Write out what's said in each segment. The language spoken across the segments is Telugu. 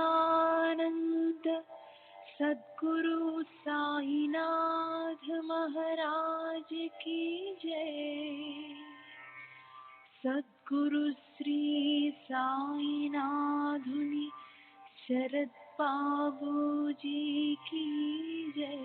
सच्चिदानंद सद्गुरु साईनाथ महाराज की जय। सद्गुरु श्री साईनाथुनि शरद बाबू जी की जय।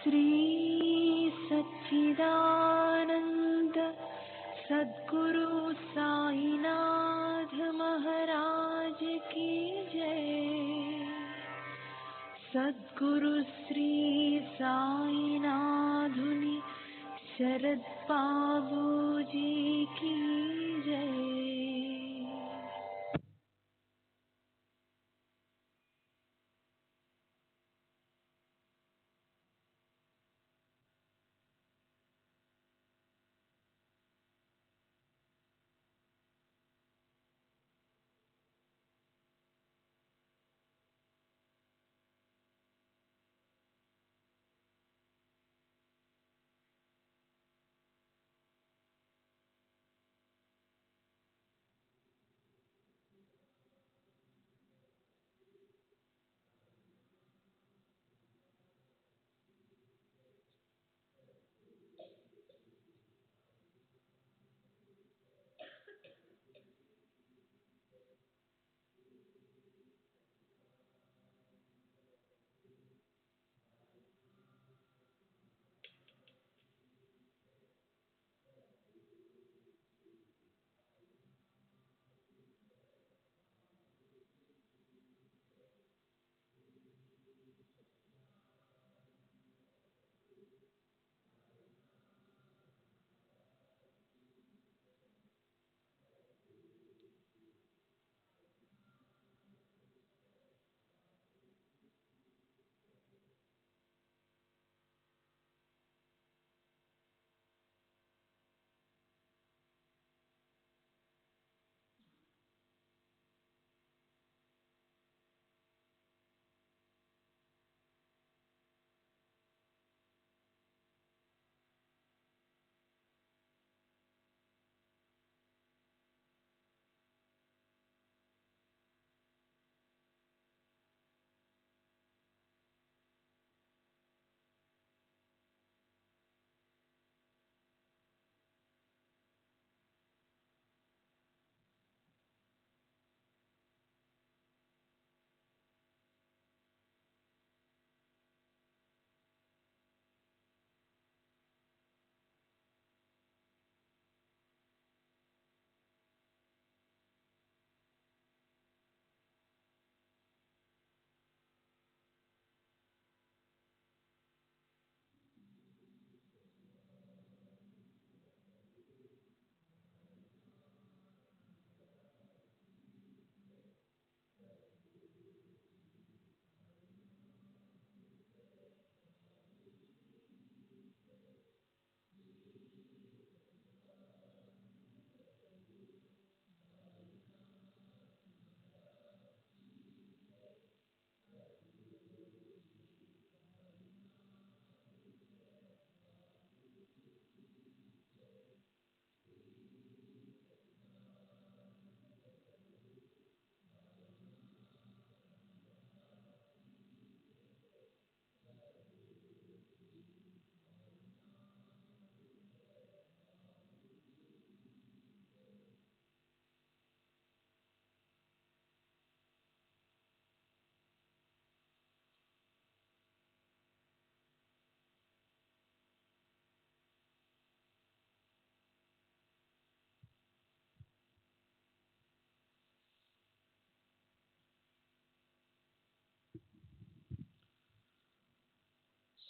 श्री सच्चिदानंद सद्गुरु साईनाथ महाराज की जय। सद्गुरु श्री साईनाथुनि शरद बाबू जी की जय।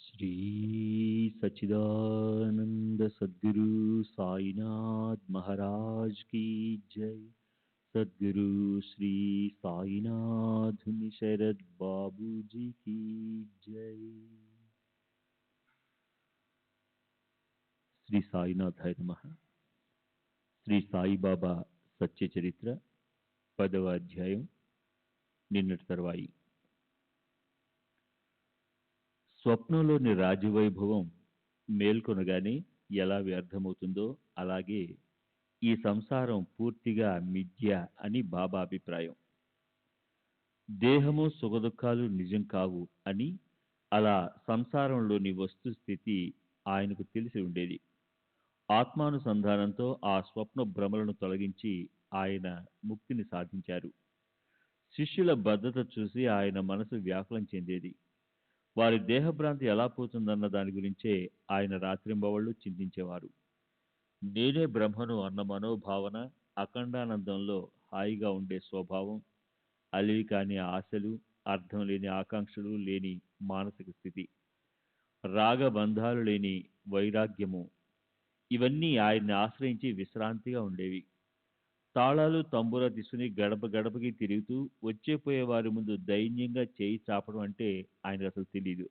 श्री सच्चिदानंद सद्गुरु साईनाथ महाराज की जय। सद्गुरु श्री साईनाथ शरद बाबू जी की जय। శ్రీ సాయినాథాయ నమః. శ్రీ సాయిబాబా సత్య చరిత్ర 10వ అధ్యాయం. నిన్నటి తర్వాయి. స్వప్నంలోని రాజవైభవం మేల్కొనగానే ఎలా వ్యర్థమవుతుందో అలాగే ఈ సంసారం పూర్తిగా మిథ్య అని బాబా అభిప్రాయం. దేహము సుఖదుఖాలు నిజం కావు అని, అలా సంసారంలోని వస్తుస్థితి ఆయనకు తెలిసి ఉండేది. ఆత్మానుసంధానంతో ఆ స్వప్న భ్రమలను తొలగించి ఆయన ముక్తిని సాధించారు. శిష్యుల బద్ధత చూసి ఆయన మనసు వ్యాకులం చెందేది. వారి దేహభ్రాంతి ఎలా పోతుందన్న దాని గురించే ఆయన రాత్రింబవళ్ళు చింతించేవారు. నేనే బ్రహ్మను అన్న మనోభావన, అఖండానందంలో హాయిగా ఉండే స్వభావం, అలివి కాని ఆశలు, అర్థం లేని ఆకాంక్షలు లేని మానసిక స్థితి, రాగబంధాలు లేని వైరాగ్యము, ఇవన్నీ ఆయన్ని ఆశ్రయించి విశ్రాంతిగా ఉండేవి. తాళాలు తంబుర తీసుకుని గడప గడపకి తిరుగుతూ వచ్చేపోయే వారి ముందు దైన్యంగా చేయి చాపడం అంటే ఆయనకు అసలు తెలియదు.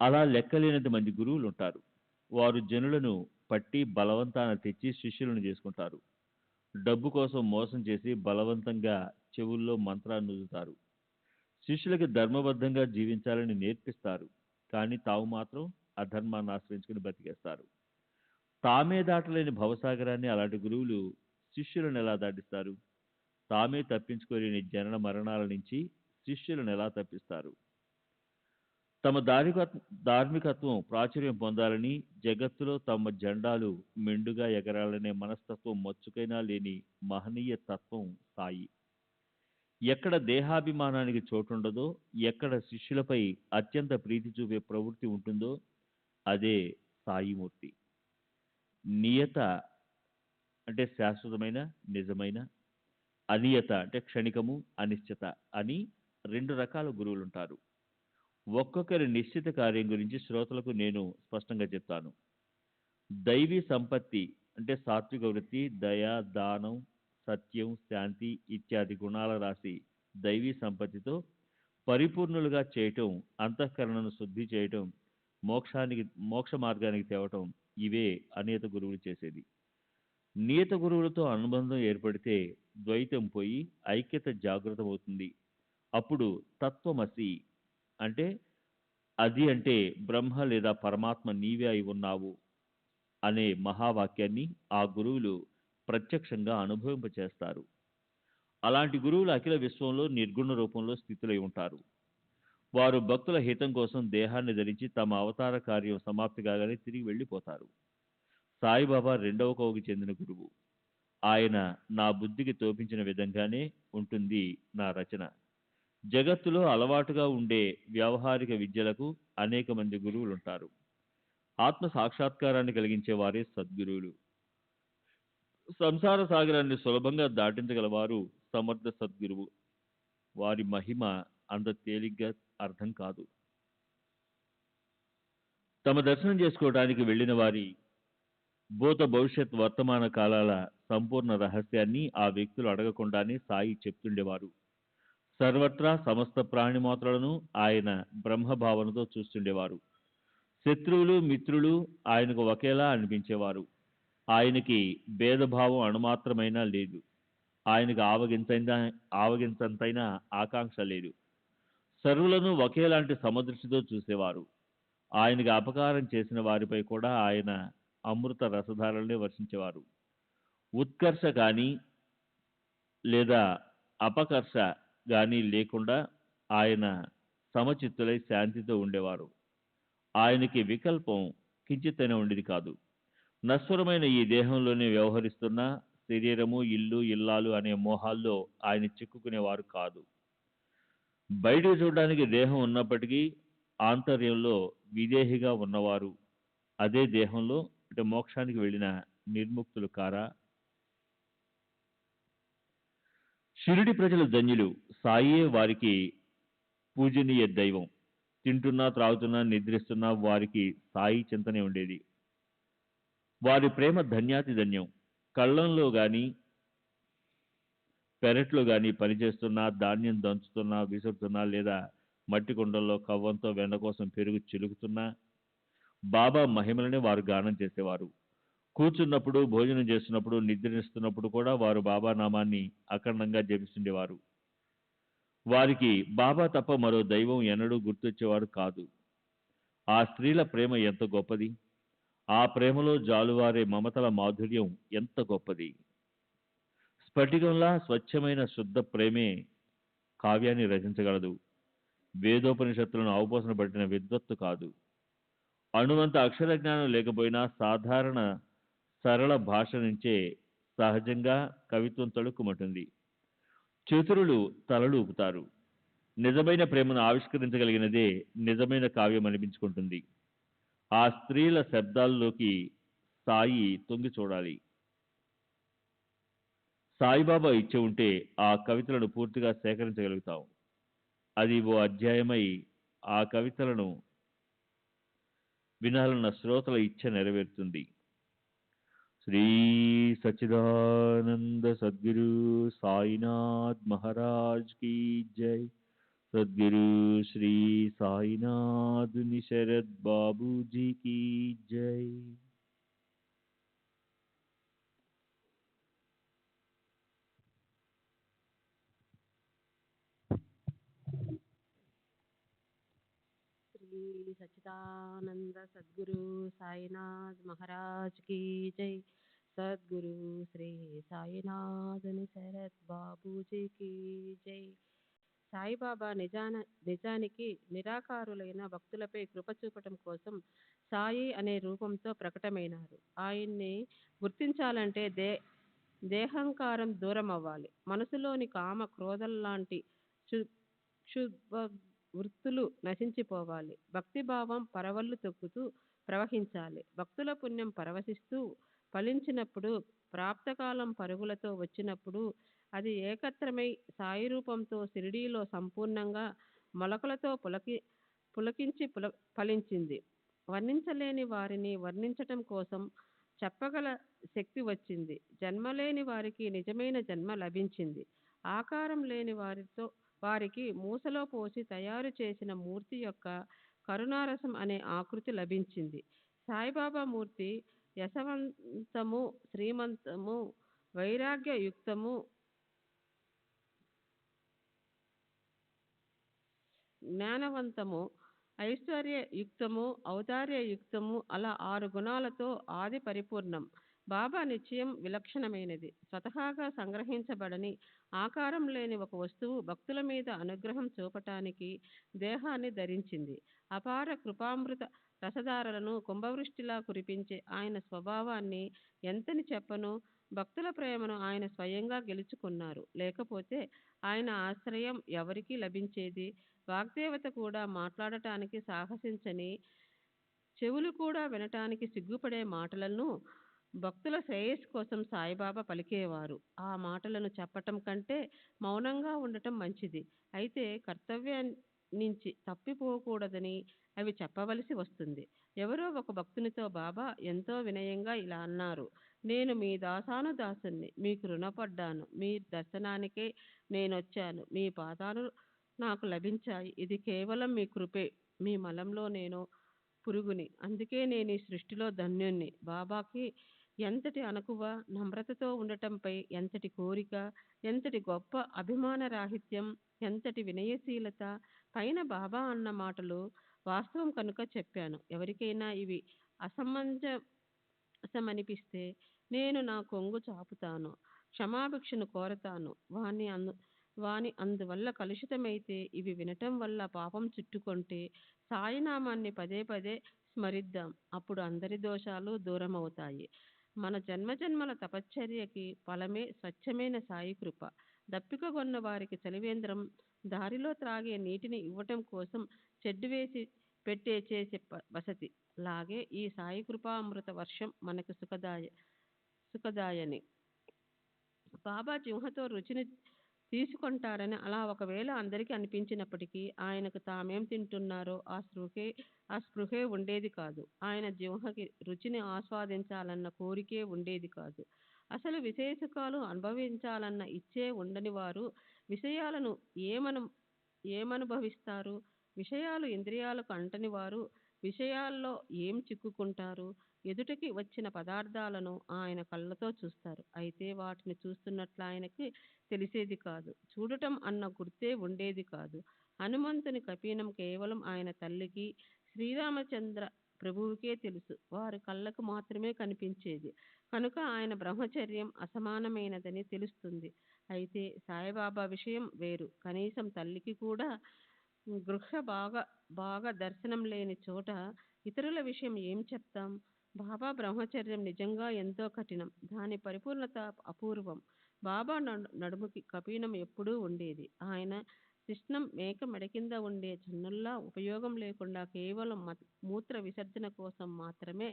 అలా లెక్కలేనంత మంది గురువులు ఉంటారు. వారు జనులను పట్టి బలవంతాన తెచ్చి శిష్యులను చేసుకుంటారు. డబ్బు కోసం మోసం చేసి బలవంతంగా చెవుల్లో మంత్రాన్ని నుదుతారు. శిష్యులకి ధర్మబద్ధంగా జీవించాలని నేర్పిస్తారు. కానీ తాము మాత్రం అధర్మాన్ని ఆశ్రయించుకుని బతికేస్తారు. తామే దాటలేని భవసాగరాన్ని అలాంటి గురువులు శిష్యులను ఎలా దాటిస్తారు? తామే తప్పించుకోలేని జనన మరణాల నుంచి శిష్యులను ఎలా తప్పిస్తారు? తమ ధార్మికత్వం ప్రాచుర్యం పొందాలని, జగత్తులో తమ జెండాలు మెండుగా ఎగరాలనే మనస్తత్వం మచ్చుకైనా లేని మహనీయ తత్వం సాయి. ఎక్కడ దేహాభిమానానికి చోటుండదో, ఎక్కడ శిష్యులపై అత్యంత ప్రీతి చూపే ప్రవృత్తి ఉంటుందో అదే సాయిమూర్తి. నియత అంటే శాశ్వతమైన, నిజమైన, అనియత అంటే క్షణికము, అనిశ్చిత అని రెండు రకాల గురువులుంటారు. ఒక్కొక్కరి నిశ్చిత కార్యం గురించి శ్రోతలకు నేను స్పష్టంగా చెప్తాను. దైవీ సంపత్తి అంటే సాత్విక వృత్తి, దయ, దానం, సత్యం, శాంతి ఇత్యాది గుణాల రాశి దైవీ సంపత్తితో పరిపూర్ణులుగా చేయటం, అంతఃకరణను శుద్ధి చేయటం, మోక్ష మార్గానికి తేవటం, ఇవే అనియత గురువులు చేసేది. నియత గురువులతో అనుబంధం ఏర్పడితే ద్వైతం పోయి ఐక్యత జాగృతమవుతుంది. అప్పుడు తత్వమసి అంటే అది అంటే బ్రహ్మ లేదా పరమాత్మ నీవే అయి ఉన్నావు అనే మహావాక్యాన్ని ఆ గురువులు ప్రత్యక్షంగా అనుభవింపచేస్తారు. అలాంటి గురువులు అఖిల విశ్వంలో నిర్గుణ రూపంలో స్థితులై ఉంటారు. వారు భక్తుల హితం కోసం దేహాన్ని ధరించి తమ అవతార కార్యం సమాప్తి కాగానే తిరిగి వెళ్ళిపోతారు. సాయిబాబా రెండవ కోవకి చెందిన గురువు. ఆయన నా బుద్ధికి తోపించిన విధంగానే ఉంటుంది నా రచన. జగత్తులో అలవాటుగా ఉండే వ్యావహారిక విద్యలకు అనేక మంది గురువులుంటారు. ఆత్మ సాక్షాత్కారాన్ని కలిగించే వారే సద్గురువులు. సంసార సాగరాన్ని సులభంగా దాటించగలవారు సమర్థ సద్గురువు. వారి మహిమ అంత తేలిగ్గా అర్థం కాదు. తమ దర్శనం చేసుకోవడానికి వెళ్ళిన వారి భూత భవిష్యత్ వర్తమాన కాలాల సంపూర్ణ రహస్యాన్ని ఆ వ్యక్తులు అడగకుండానే సాయి చెప్తుండేవారు. సర్వత్రా సమస్త ప్రాణిమాత్రలను ఆయన బ్రహ్మభావనతో చూస్తుండేవారు. శత్రువులు మిత్రులు ఆయనకు ఒకేలా అనిపించేవారు. ఆయనకి భేదభావం అణుమాత్రమైనా లేదు. ఆయనకు ఆవగించంతైనా ఆకాంక్ష లేదు. సర్వులను ఒకేలాంటి సమదృష్టితో చూసేవారు. ఆయనకి అపకారం చేసిన వారిపై కూడా ఆయన అమృత రసధారల్ని వర్షించేవారు. ఉత్కర్ష కానీ లేదా అపకర్ష కానీ లేకుండా ఆయన సమచిత్తులై శాంతితో ఉండేవారు. ఆయనకి వికల్పం కించిత్తైనా ఉండేది కాదు. నశ్వరమైన ఈ దేహంలోనే వ్యవహరిస్తున్న శరీరము, ఇల్లు, ఇల్లాలు అనే మోహాల్లో ఆయన చిక్కుకునేవారు కాదు. బయటకు చూడడానికి దేహం ఉన్నప్పటికీ ఆంతర్యంలో విదేహిగా ఉన్నవారు అదే దేహంలో అంటే మోక్షానికి వెళ్ళిన నిర్ముక్తులు కారా? షిరిడి ప్రజలు ధన్యులు. సాయే వారికి పూజనీయ దైవం. తింటున్నా, త్రాగుతున్నా, నిద్రిస్తున్నా వారికి సాయి చింతనే ఉండేది. వారి ప్రేమ ధన్యాతి ధన్యం. కళ్ళంలో గాని పెరట్లో గాని పనిచేస్తున్నా, ధాన్యం దంచుతున్నా, విసురుతున్నా లేదా మట్టి కుండల్లో కవ్వంతో వెన్న కోసం పెరుగు చిలుకుతున్నా బాబా మహిమలనే వారు గానం చేసేవారు. కూర్చున్నప్పుడు, భోజనం చేస్తున్నప్పుడు, నిద్రిస్తున్నప్పుడు కూడా వారు బాబా నామాన్ని అఖండంగా జపిస్తుండేవారు. వారికి బాబా తప్ప మరో దైవం ఎన్నడూ గుర్తొచ్చేవారు కాదు. ఆ స్త్రీల ప్రేమ ఎంత గొప్పది! ఆ ప్రేమలో జాలువారే మమతల మాధుర్యం ఎంత గొప్పది! స్ఫటికంలా స్వచ్ఛమైన శుద్ధ ప్రేమే కావ్యాన్ని రచించగలదు. వేదోపనిషత్తులను అవపోసన పట్టిన విద్వత్తు కాదు. అణువంత అక్షర జ్ఞానం లేకపోయినా సాధారణ సరళ భాష నుంచే సహజంగా కవిత్వం తళుక్కుమంటుంది. చతురులు తలలు ఊపుతారు. నిజమైన ప్రేమను ఆవిష్కరించగలిగినదే నిజమైన కావ్యం అనిపించుకుంటుంది. ఆ స్త్రీల శబ్దాల్లోకి సాయి తొంగి చూడాలి. సాయిబాబా ఇచ్చి ఉంటే ఆ కవితలను పూర్తిగా సేకరించగలుగుతాం. అది ఓ అధ్యాయమై ఆ కవితలను వినాలన్న శ్రోతల ఇచ్ఛ నెరవేరుతుంది. శ్రీ సచ్చిదానంద సద్గురు సాయినాథ్ మహారాజ్ కీ జై. సద్గురు శ్రీ సాయినాథ్ నిశరద్ బాబూజీ కీ జై. శ్రీ సచ్చిదానంద సద్గురు సాయినాథ్ మహారాజ్ की जय. సద్గురు శ్రీ సాయినాథ్ శరత్ బాబూజీ की जय. సాయిబాబా నిజానికి నిరాకారులైన భక్తులపై కృప చూపటం కోసం సాయి అనే రూపంతో ప్రకటమైనారు. ఆయన్ని గుర్తించాలంటే దేహంకారం దూరం అవ్వాలి. మనసులోని కామ క్రోధల్లాంటి క్షుద్ర వృత్తులు నశించిపోవాలి. భక్తిభావం పరవళ్ళు తొక్కుతూ ప్రవహించాలి. భక్తుల పుణ్యం పరవశిస్తూ ఫలించినప్పుడు, ప్రాప్తకాలం పరుగులతో వచ్చినప్పుడు అది ఏకత్రమై సాయి రూపంతో షిరిడీలో సంపూర్ణంగా మొలకలతో పులకించి ఫలించింది. వర్ణించలేని వారిని వర్ణించటం కోసం చెప్పగల శక్తి వచ్చింది. జన్మలేని వారికి నిజమైన జన్మ లభించింది. ఆకారం లేని వారికి మూసలో పోసి తయారు చేసిన మూర్తి యొక్క కరుణారసం అనే ఆకృతి లభించింది. సాయిబాబా మూర్తి యశవంతము, శ్రీమంతము, వైరాగ్యయుక్తము, జ్ఞానవంతము, ఐశ్వర్యయుక్తము, ఔదార్యయుక్తము, అలా 6 గుణాలతో ఆది పరిపూర్ణం. బాబా నిశ్చయం విలక్షణమైనది. స్వతహాగా సంగ్రహించబడని, ఆకారం లేని ఒక వస్తువు భక్తుల మీద అనుగ్రహం చూపటానికి దేహాన్ని ధరించింది. అపార కృపామృత రసధారలను కుంభవృష్టిలా కురిపించే ఆయన స్వభావాన్ని ఎంతని చెప్పను. భక్తుల ప్రేమను ఆయన స్వయంగా గెలుచుకున్నారు. లేకపోతే ఆయన ఆశ్రయం ఎవరికి లభించేది? వాగ్దేవత కూడా మాట్లాడటానికి సాహసించని, చెవులు కూడా వినటానికి సిగ్గుపడే మాటలను భక్తుల శ్రేయస్సు కోసం సాయిబాబా పలికేవారు. ఆ మాటలను చెప్పటం కంటే మౌనంగా ఉండటం మంచిది. అయితే కర్తవ్యం నుంచి తప్పిపోకూడదని అవి చెప్పవలసి వస్తుంది. ఎవరో ఒక భక్తునితో బాబా ఎంతో వినయంగా ఇలా అన్నారు: నేను మీ దాసానుదాసుని, మీకు రుణపడ్డాను. మీ దర్శనానికే నేనొచ్చాను. మీ పాదాలు నాకు లభించాయి. ఇది కేవలం మీ కృపే. మీ మలంలో నేను పురుగుని, అందుకే నేను ఈ సృష్టిలో ధన్యుణ్ణి. బాబాకి ఎంతటి అణకువ, నమ్రతతో ఉండటంపై ఎంతటి కోరిక, ఎంతటి గొప్ప అభిమాన రాహిత్యం, ఎంతటి వినయశీలత. పైన బాబా అన్న మాటలు వాస్తవం కనుక చెప్పాను. ఎవరికైనా ఇవి అసమంజసమనిపిస్తే నేను నా కొంగు చాపుతాను, క్షమాభిక్షను కోరతాను. వాని అందువల్ల కలుషితమైతే, ఇవి వినటం వల్ల పాపం చుట్టుకొంటే సాయినామాన్ని పదే పదే స్మరిద్దాం. అప్పుడు అందరి దోషాలు దూరమవుతాయి. మన జన్మజన్మల తపశ్చర్యకి ఫలమే స్వచ్ఛమైన సాయి కృప. దప్పికగొన్న వారికి చలివేంద్రం, దారిలో త్రాగే నీటిని ఇవ్వటం కోసం చెడ్డు వేసి చేసే వసతి లాగే ఈ సాయి కృపామృత వర్షం మనకు సుఖదాయని. బాబా జిహ్వతో రుచిని తీసుకుంటారని అలా ఒకవేళ అందరికీ అనిపించినప్పటికీ ఆయనకు తామేం తింటున్నారో ఆ స్పృహే ఉండేది కాదు. ఆయన జిహ్వకి రుచిని ఆస్వాదించాలన్న కోరికే ఉండేది కాదు. అసలు విశేషకాలు అనుభవించాలన్న ఇచ్చే ఉండని వారు విషయాలను ఏమనుభవిస్తారు? విషయాలు ఇంద్రియాలకు అంటని వారు విషయాల్లో ఏం చిక్కుకుంటారు? ఎదుటికి వచ్చిన పదార్థాలను ఆయన కళ్ళతో చూస్తారు. అయితే వాటిని చూస్తున్నట్లు ఆయనకి తెలిసేది కాదు. చూడటం అన్న గుర్తే ఉండేది కాదు. హనుమంతుని కపీనం కేవలం ఆయన తల్లికి, శ్రీరామచంద్ర ప్రభువుకే తెలుసు. వారి కళ్ళకు మాత్రమే కనిపించేది కనుక ఆయన బ్రహ్మచర్యం అసమానమైనదని తెలుస్తుంది. అయితే సాయిబాబా విషయం వేరు. కనీసం తల్లికి కూడా గృహ బాగా దర్శనం లేని చోట ఇతరుల విషయం ఏం చెప్తాం? బాబా బ్రహ్మచర్యం నిజంగా ఎంతో కఠినం. దాని పరిపూర్ణత అపూర్వం. బాబా నడుముకి కపీనం ఎప్పుడూ ఉండేది. ఆయన శిష్ణం మేక మెడ కింద ఉండే చన్నుల్లా ఉపయోగం లేకుండా కేవలం మూత్ర విసర్జన కోసం మాత్రమే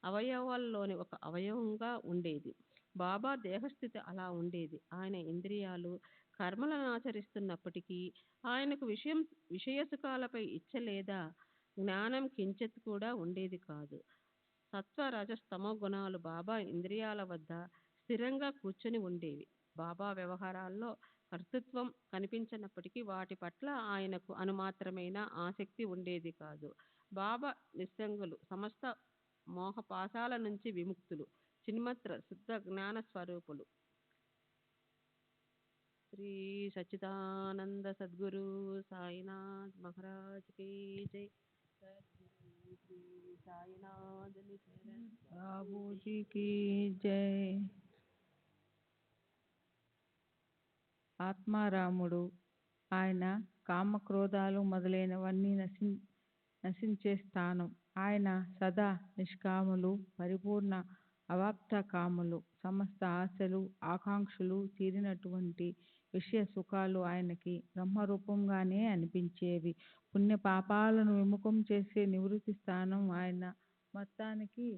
అవయవాల్లోని ఒక అవయవంగా ఉండేది. బాబా దేహస్థితి అలా ఉండేది. ఆయన ఇంద్రియాలు కర్మలను ఆచరిస్తున్నప్పటికీ ఆయనకు విషయ సుఖాలపై ఇచ్చ లేదా జ్ఞానం కించెత్ కూడా ఉండేది కాదు. సత్వ రజస్తమో గుణాలు బాబా ఇంద్రియాల వద్ద స్థిరంగా కూర్చొని ఉండేవి. బాబా వ్యవహారాల్లో కర్తృత్వం కనిపించినప్పటికీ వాటి పట్ల ఆయనకు అనుమాత్రమైన ఆసక్తి ఉండేది కాదు. బాబా నిస్సంగులు, సమస్త మోహపాశాల నుంచి విముక్తులు, చిన్మత్ర శుద్ధ జ్ఞాన స్వరూపులు. శ్రీ సచ్చిదానంద సద్గురు సాయినాథ్ మహారాజ్ की जय। सद्गुरु श्री साईनाथ शरण బాబూజీ की జై. ఆత్మారాముడు ఆయన కామక్రోధాలు మొదలైనవన్నీ నశించే స్థానం. ఆయన సదా నిష్కాములు, పరిపూర్ణ అవాప్త కాములు. సమస్త ఆశలు ఆకాంక్షలు తీరినటువంటి విషయ సుఖాలు ఆయనకి బ్రహ్మరూపంగానే అనిపించేవి. పుణ్య పాపాలను విముఖం చేసే నివృత్తి స్థానం ఆయన. మొత్తానికి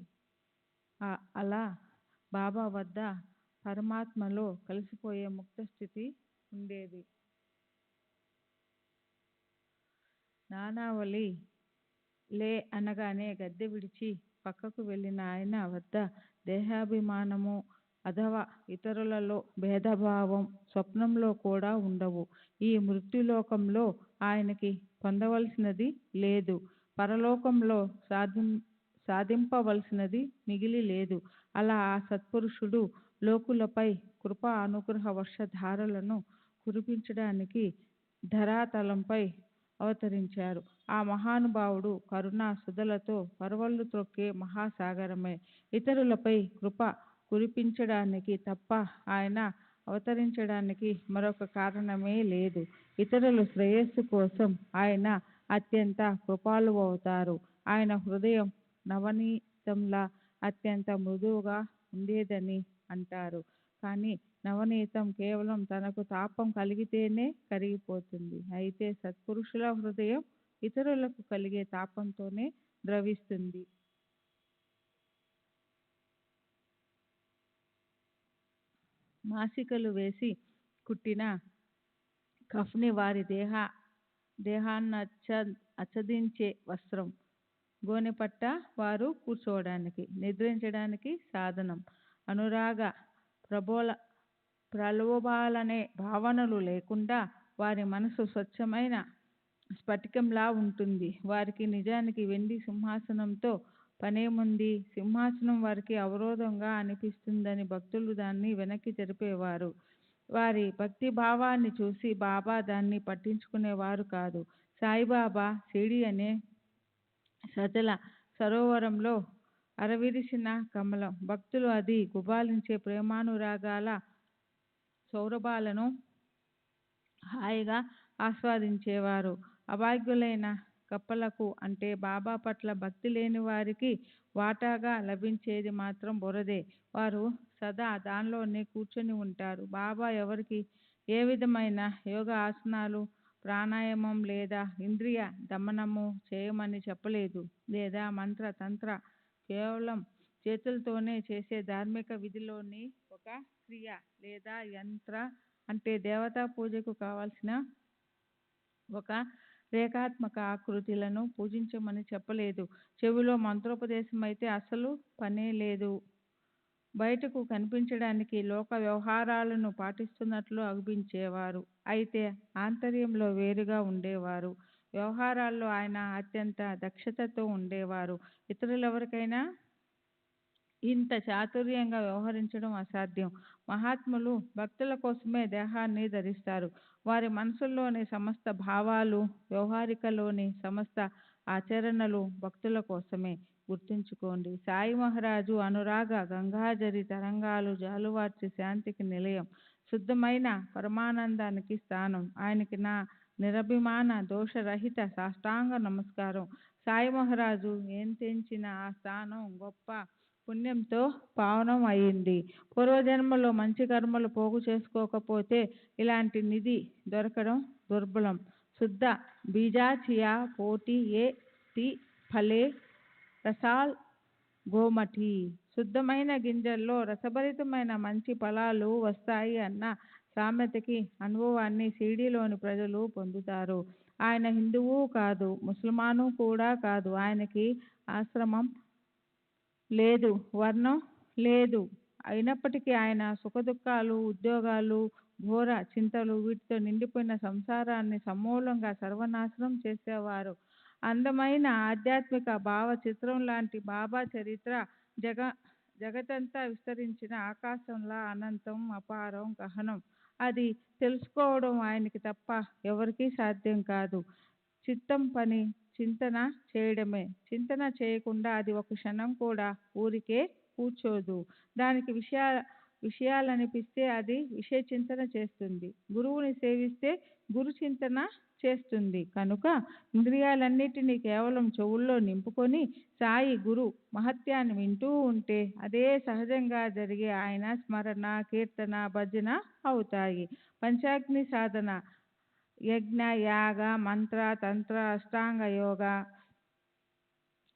అలా బాబా వద్ద పరమాత్మలో కలిసిపోయే ముక్త స్థితి ఉండేది. నానావళి లే అనగానే గద్దె విడిచి పక్కకు వెళ్ళిన ఆయన వద్ద దేహాభిమానము అథవా ఇతరులలో భేదభావం స్వప్నంలో కూడా ఉండవు. ఈ మృత్యులోకంలో ఆయనకి పొందవలసినది లేదు, పరలోకంలో సాధింపవలసినది మిగిలి లేదు. అలా ఆ సత్పురుషుడు లోకులపై కృపా అనుగ్రహ వర్షధారలను కురిపించడానికి ధరాతలంపై అవతరించారు. ఆ మహానుభావుడు కరుణా సుధలతో పరవళ్ళు త్రొక్కే మహాసాగరమే. ఇతరులపై కృప కురిపించడానికి తప్ప ఆయన అవతరించడానికి మరొక కారణమే లేదు. ఇతరుల శ్రేయస్సు కోసం ఆయన అత్యంత కృపాళువు అవుతారు. ఆయన హృదయం నవనీతంలా అత్యంత మృదువుగా ఉండేదని అంటారు. కానీ నవనీతం కేవలం తనకు తాపం కలిగితేనే కరిగిపోతుంది. అయితే సత్పురుషుల హృదయం ఇతరులకు కలిగే తాపంతోనే ద్రవిస్తుంది. మాసికలు వేసి కుట్టిన కఫ్ని వారి దేహాన్నచ్చదించే వస్త్రం. గోనెపట్ట వారు కూర్చోవడానికి, నిద్రించడానికి సాధనం. అనురాగ ప్రలోభాలనే భావనలు లేకుండా వారి మనసు స్వచ్ఛమైన స్ఫటికంలా ఉంటుంది. వారికి నిజానికి వెండి సింహాసనంతో పనేముంది? సింహాసనం వారికి అవరోధంగా అనిపిస్తుందని భక్తులు దాన్ని వెనక్కి జరిపేవారు. వారి భక్తి భావాన్ని చూసి బాబా దాన్ని పట్టించుకునేవారు కాదు. సాయిబాబా షిరిడి అనే సజల సరోవరంలో అరవిరిసిన కమలం. భక్తులు అది గుబాళించే ప్రేమానురాగాల సౌరభాలను హాయిగా ఆస్వాదించేవారు. అభాగ్యులైన కప్పలకు, అంటే బాబా పట్ల భక్తి లేని వారికి వాటాగా లభించేది మాత్రం బురదే. వారు సదా దానిలోనే కూర్చొని ఉంటారు. బాబా ఎవరికి ఏ విధమైన యోగ ఆసనాలు, ప్రాణాయామం లేదా ఇంద్రియ దమనము చేయమని చెప్పలేదు, లేదా మంత్ర తంత్ర. కేవలం చేతులతోనే చేసే ధార్మిక విధిలోని ఒక క్రియ లేదా యంత్ర, అంటే దేవతా పూజకు కావలసిన ఒక రేఖాత్మక ఆకృతులను పూజించమని చెప్పలేదు. చెవిలో మంత్రోపదేశం అయితే అసలు పనే లేదు. బయటకు కనిపించడానికి లోక వ్యవహారాలను పాటిస్తున్నట్లు అగుపించేవారు, అయితే ఆంతర్యంలో వేరుగా ఉండేవారు. వ్యవహారాల్లో ఆయన అత్యంత దక్షతతో ఉండేవారు. ఇతరులెవరికైనా ఇంత చాతుర్యంగా వ్యవహరించడం అసాధ్యం. మహాత్ములు భక్తుల కోసమే దేహాన్ని ధరిస్తారు. వారి మనసుల్లోని సమస్త భావాలు, వ్యవహారికలోని సమస్త ఆచరణలు భక్తుల కోసమే. గుర్తుంచుకోండి, సాయి మహారాజు అనురాగ గంగాజరి తరంగాలు జాలువార్చి శాంతికి నిలయం, శుద్ధమైన పరమానందానికి స్థానం. ఆయనకి నా నిరభిమాన దోషరహిత సాష్టాంగ నమస్కారం. సాయి మహారాజు ఏం తెంచిన ఆ స్థానం గొప్ప పుణ్యంతో పావనం అయింది. పూర్వజన్మలో మంచి కర్మలు పోగు చేసుకోకపోతే ఇలాంటి నిధి దొరకడం దుర్బలం. శుద్ధ బీజాచియా పోటీ ఏ తి ఫలే రసాల్ గోమఠి. శుద్ధమైన గింజల్లో రసభరితమైన మంచి ఫలాలు వస్తాయి అన్న సామెతకి అనుభవాన్ని షిరిడీలోని ప్రజలు పొందుతారు. ఆయన హిందువు కాదు, ముసల్మాను కూడా కాదు. ఆయనకి ఆశ్రమం లేదు, వర్ణం లేదు. అయినప్పటికీ ఆయన సుఖదుఖాలు, ఉద్యోగాలు, ఘోర చింతలు వీటితో నిండిపోయిన సంసారాన్ని సమూలంగా సర్వనాశనం చేసేవారు. అందమైన ఆధ్యాత్మిక భావ చిత్రం లాంటి బాబా చరిత్ర జగతంతా విస్తరించిన ఆకాశంలా అనంతం, అపారం, గహనం. అది తెలుసుకోవడం ఆయనకి తప్ప ఎవరికీ సాధ్యం కాదు. చిత్తం పని చింతన చేయడమే. చింతన చేయకుండా అది ఒక క్షణం కూడా ఊరికే కూర్చోదు. దానికి విషయాలనిపిస్తే అది విషయ చింతన చేస్తుంది. గురువుని సేవిస్తే గురు చింతన చేస్తుంది. కనుక ఇంద్రియాలన్నిటినీ కేవలం చెవుల్లో నింపుకొని సాయి గురు మహత్యాన్ని వింటూ ఉంటే అదే సహజంగా జరిగే ఆయన స్మరణ, కీర్తన, భజన అవుతాయి. పంచాగ్ని సాధన, యజ్ఞ, యాగ, మంత్ర, తంత్ర, అష్టాంగ యోగ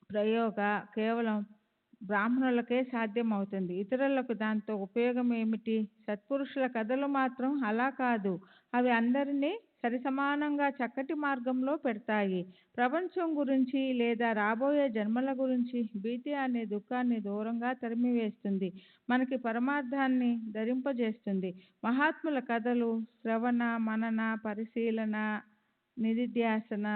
ప్రయోగ కేవలం బ్రాహ్మణులకే సాధ్యం అవుతుంది. ఇతరులకు దాంతో ఉపయోగం ఏమిటి? సత్పురుషుల కథలు మాత్రం అలా కాదు. అవి అందరినీ సరిసమానంగా చక్కటి మార్గంలో పెడతాయి. ప్రపంచం గురించి లేదా రాబోయే జన్మల గురించి భీతి అనే దుఃఖాన్ని దూరంగా తరిమివేస్తుంది. మనకి పరమార్థాన్ని ధరింపజేస్తుంది. మహాత్ముల కథలు శ్రవణ, మనన, పరిశీలన, నిధిధ్యాసన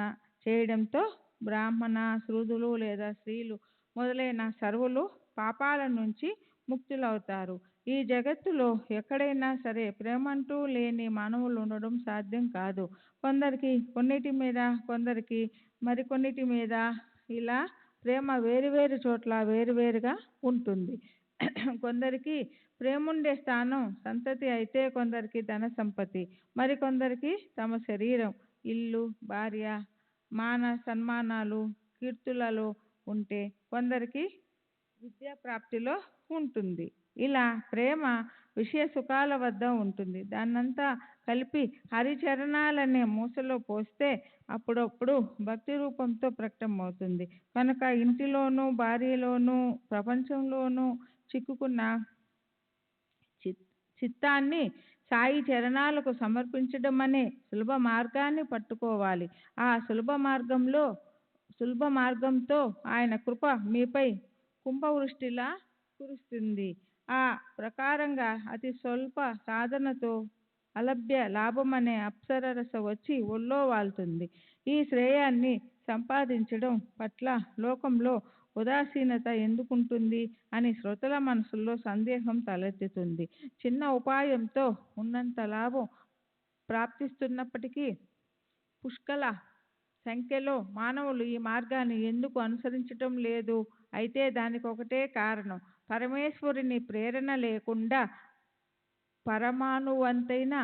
చేయడంతో బ్రాహ్మణ, శూద్రులు లేదా స్త్రీలు మొదలైన సర్వులు పాపాల నుంచి ముక్తులవుతారు. ఈ జగత్తులో ఎక్కడైనా సరే ప్రేమంటూ లేని మానవులు ఉండడం సాధ్యం కాదు. కొందరికి కొన్నిటి మీద, కొందరికి మరికొన్నిటి మీద, ఇలా ప్రేమ వేరువేరు చోట్ల వేరువేరుగా ఉంటుంది. కొందరికి ప్రేముండే స్థానం సంతతి అయితే కొందరికి ధన సంపత్తి, మరికొందరికి తమ శరీరం, ఇల్లు, భార్య, మాన సన్మానాలు, కీర్తులలో ఉంటే కొందరికి విద్యా ప్రాప్తిలో ఉంటుంది. ఇలా ప్రేమ విషయ సుఖాల వద్ద ఉంటుంది. దాన్నంతా కలిపి హరిచరణాలనే మూసలో పోస్తే అప్పుడప్పుడు భక్తి రూపంతో ప్రకటమవుతుంది. కనుక ఇంటిలోనూ, భార్యలోనూ, ప్రపంచంలోనూ చిక్కుకున్న చిత్తాన్ని సాయి చరణాలకు సమర్పించడం అనే సులభ మార్గాన్ని పట్టుకోవాలి. ఆ సులభ మార్గంతో ఆయన కృప మీపై కుంభవృష్టిలా కురుస్తుంది. ఆ ప్రకారంగా అతి స్వల్ప సాధనతో అలభ్య లాభమనే అప్సరరస వచ్చి ఒళ్ళో వాలుతుంది. ఈ శ్రేయాన్ని సంపాదించడం పట్ల లోకంలో ఉదాసీనత ఎందుకుంటుంది అని శ్రోతల మనసుల్లో సందేహం తలెత్తుతుంది. చిన్న ఉపాయంతో ఉన్నంత లాభం ప్రాప్తిస్తున్నప్పటికీ పుష్కల సంఖ్యలో మానవులు ఈ మార్గాన్ని ఎందుకు అనుసరించటం లేదు? అయితే దానికి ఒకటే కారణం. పరమేశ్వరుని ప్రేరణ లేకుండా పరమాణువంతైన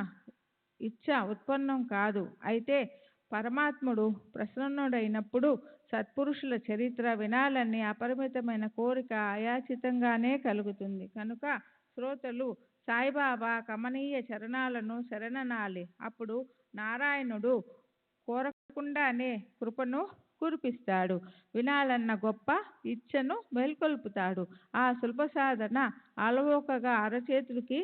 ఇచ్ఛ ఉత్పన్నం కాదు. అయితే పరమాత్ముడు ప్రసన్నుడైనప్పుడు సత్పురుషుల చరిత్ర వినాలని అపరిమితమైన కోరిక అయాచితంగానే కలుగుతుంది. కనుక శ్రోతలు సాయిబాబా కమనీయ చరణాలను శరణనాలి. అప్పుడు నారాయణుడు కోరకుండానే కృపను కురిపిస్తాడు. వినాలన్న గొప్ప ఇచ్ఛను మేల్కొల్పుతాడు. ఆ సులభ సాధన అలవోకగా అరచేతులకి